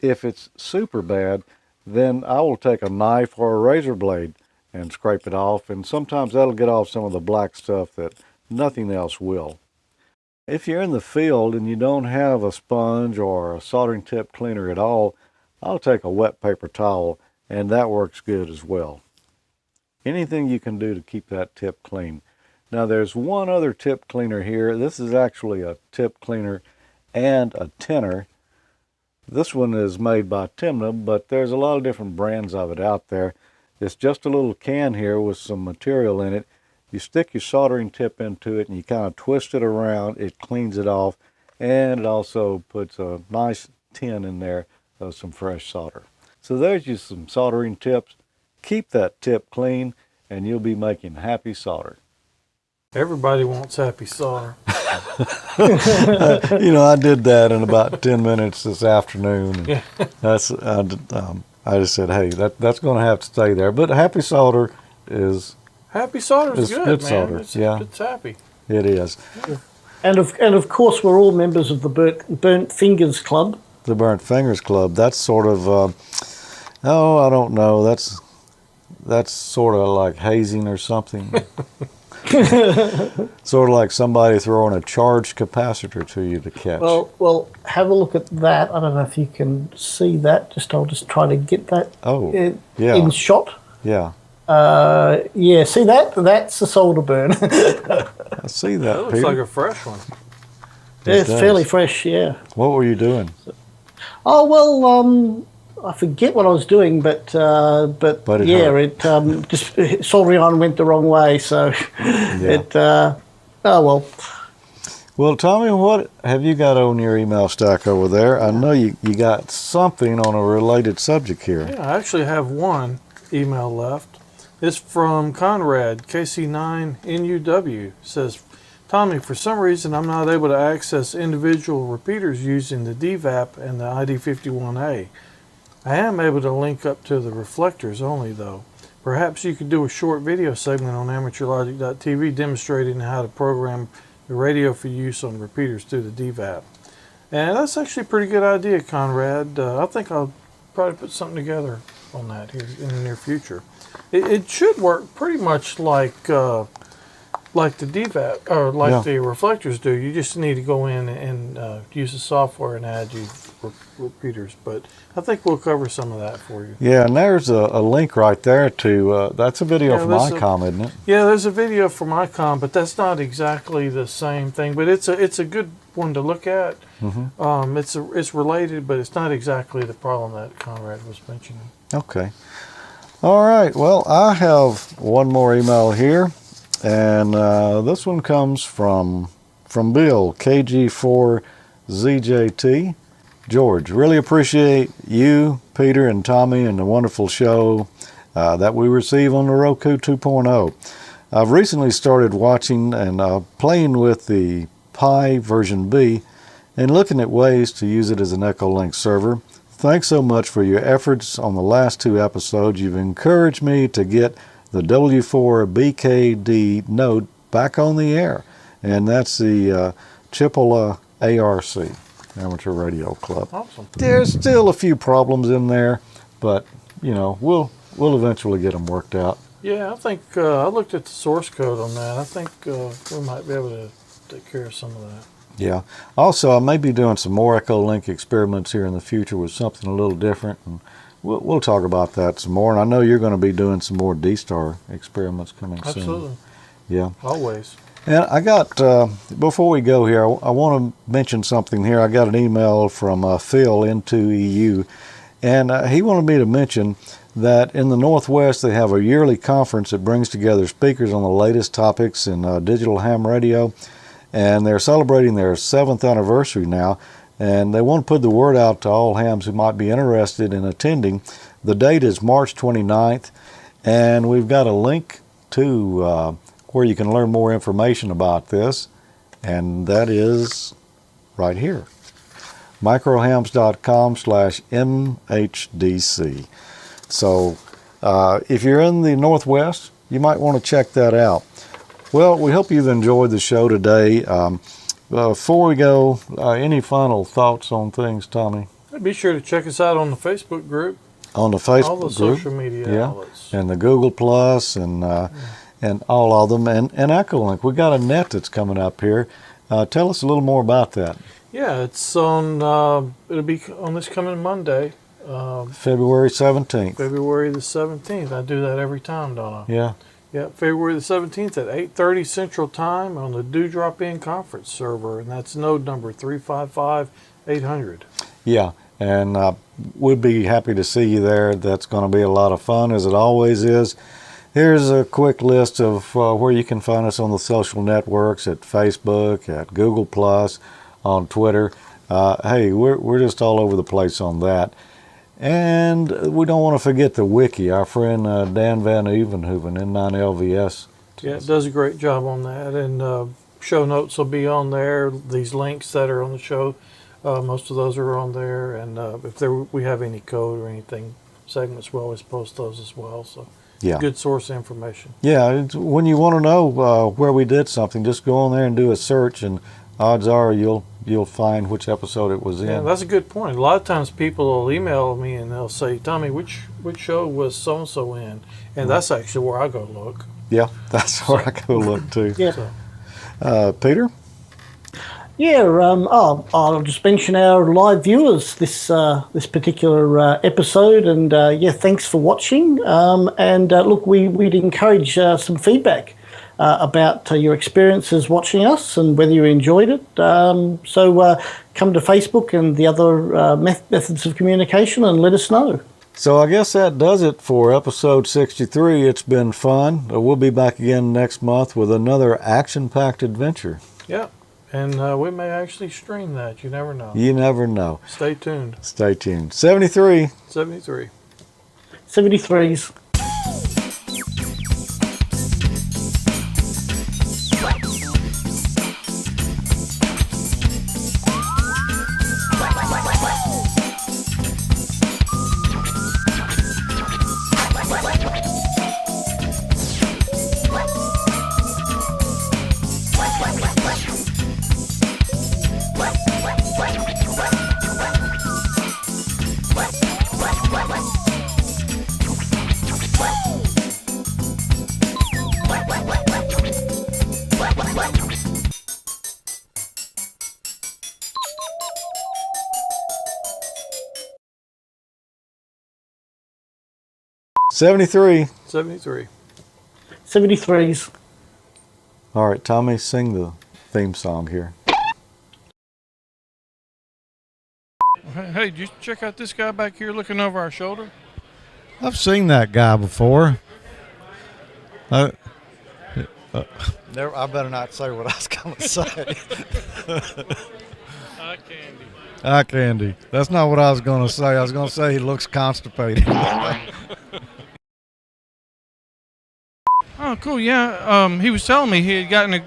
If it's super bad, then I will take a knife or a razor blade and scrape it off, and sometimes that'll get off some of the black stuff that nothing else will. If you're in the field and you don't have a sponge or a soldering tip cleaner at all, I'll take a wet paper towel, and that works good as well. Anything you can do to keep that tip clean. Now there's one other tip cleaner here. This is actually a tip cleaner and a tinner. This one is made by Timna, but there's a lot of different brands of it out there. It's just a little can here with some material in it. You stick your soldering tip into it and you kind of twist it around. It cleans it off, and it also puts a nice tin in there of some fresh solder. So there's just some soldering tips. Keep that tip clean and you'll be making happy solder. Everybody wants happy solder. You know, I did that in about 10 minutes this afternoon. Yeah. I just said, hey, that's going to have to stay there. But happy solder is Happy solder is good, man. Solder. It's happy. It is. And of course, we're all members of the Burnt Fingers Club. The Burnt Fingers Club. That's sort of, I don't know. That's sort of like hazing or something. Sort of like somebody throwing a charged capacitor to you to catch. Well, have a look at that. I don't know if you can see that. I'll just try to get that in shot. Yeah. Yeah, see that? That's a solder burn. I see that. That looks Peter. like a fresh one. It's fairly fresh, yeah. What were you doing? Oh, well, I forget what I was doing, but it just soldering iron went the wrong way, so oh well. Well, Tommy, what have you got on your email stack over there? I know you got something on a related subject here. Yeah, I actually have one email left. It's from Conrad, KC9NUW. Says, Tommy, for some reason I'm not able to access individual repeaters using the DVAP and the ID51A. I am able to link up to the reflectors only though. Perhaps you could do a short video segment on AmateurLogic.TV demonstrating how to program the radio for use on repeaters through the DVAP. And that's actually a pretty good idea, Conrad. I think I'll probably put something together on that here in the near future. It should work pretty much like the DVAP or like the reflectors do. You just need to go in and use the software and add you repeaters. But I think we'll cover some of that for you. Yeah, and there's a link right there to that's a video from ICOM, isn't it? Yeah, there's a video from ICOM, but that's not exactly the same thing. But it's a good one to look at. Mm-hmm. It's related, but it's not exactly the problem that Conrad was mentioning. Okay. All right. Well, I have one more email here, and this one comes from Bill, KG4ZJT. George, really appreciate you, Peter, and Tommy, and the wonderful show that we receive on the Roku 2.0. I've recently started watching and playing with the Pi version B and looking at ways to use it as an Echolink server. Thanks so much for your efforts on the last 2 episodes. You've encouraged me to get the W4BKD node back on the air, and that's the Chipola ARC, Amateur Radio Club. Awesome. There's still a few problems in there, but you know we'll eventually get them worked out. Yeah, I think I looked at the source code on that. I think we might be able to take care of some of that. Yeah. Also, I may be doing some more Echolink experiments here in the future with something a little different, and we'll talk about that some more. And I know you're going to be doing some more D-Star experiments coming soon. Absolutely. Yeah. Always. And I got, before we go here, I want to mention something here. I got an email from Phil, N2EU, and he wanted me to mention that in the Northwest they have a yearly conference that brings together speakers on the latest topics in digital ham radio, and they're celebrating their 7th anniversary now, and they want to put the word out to all hams who might be interested in attending. The date is March 29th, and we've got a link to where you can learn more information about this, and that is right here, microhams.com/MHDC. So if you're in the Northwest, you might want to check that out. Well, we hope you've enjoyed the show today. Before we go, any final thoughts on things, Tommy? Be sure to check us out on the Facebook group. On the Facebook all the group, social media outlets. And the Google Plus, and all of them, and Echolink. We got a net that's coming up here. Tell us a little more about that. Yeah, it's on. It'll be on this coming Monday, February 17th. February the 17th. I do that every time, don't I? Yeah. Yeah, February the 17th at 8:30 Central Time on the Do Drop In Conference server, and that's node number 355-800. Yeah, and we'd be happy to see you there. That's going to be a lot of fun, as it always is. Here's a quick list of where you can find us on the social networks, at Facebook, at Google Plus, on Twitter. Hey, we're just all over the place on that. And we don't want to forget the wiki. Our friend Dan Van Evenhoven, N9LVS. Yeah, it does a great job on that. And show notes will be on there. These links that are on the show, most of those are on there. And if we have any code or anything, segments, we always post those as well. So. Yeah. Good source of information. Yeah, when you want to know where we did something, just go on there and do a search, and odds are you'll find which episode it was in. Yeah, that's a good point. A lot of times people will email me and they'll say, "Tommy, which show was so and so in?" And that's actually where I go look. Yeah, that's where I go look too. Yeah. Peter? Yeah, I'll just mention our live viewers this particular episode, and thanks for watching. Look, we'd encourage some feedback about your experiences watching us and whether you enjoyed it. So come to Facebook and the other methods of communication and let us know. So I guess that does it for episode 63. It's been fun. We'll be back again next month with another action-packed adventure. Yeah. And we may actually stream that. You never know. You never know. Stay tuned. Stay tuned. 73. 73. 73s. '73. 73. 73s. All right, Tommy, sing the theme song here. Hey, did you check out this guy back here looking over our shoulder? I've seen that guy before. I better not say what I was going to say. Eye candy. Eye candy. That's not what I was going to say. I was going to say he looks constipated. Oh, cool. Yeah. He was telling me he had gotten a.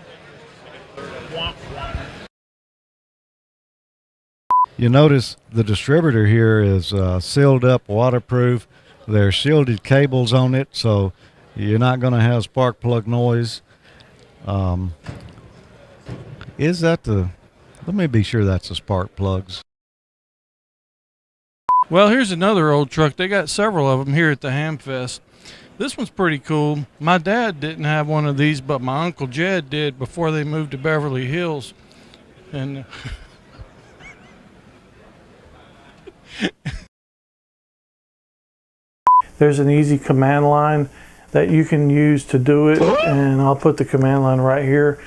You notice the distributor here is sealed up, waterproof. There's shielded cables on it, so you're not going to have spark plug noise. Is that the... Let me be sure that's the spark plugs. Well, here's another old truck. They got several of them here at the Hamfest. This one's pretty cool. My dad didn't have one of these, but my Uncle Jed did before they moved to Beverly Hills. And there's an easy command line that you can use to do it, and I'll put the command line right here.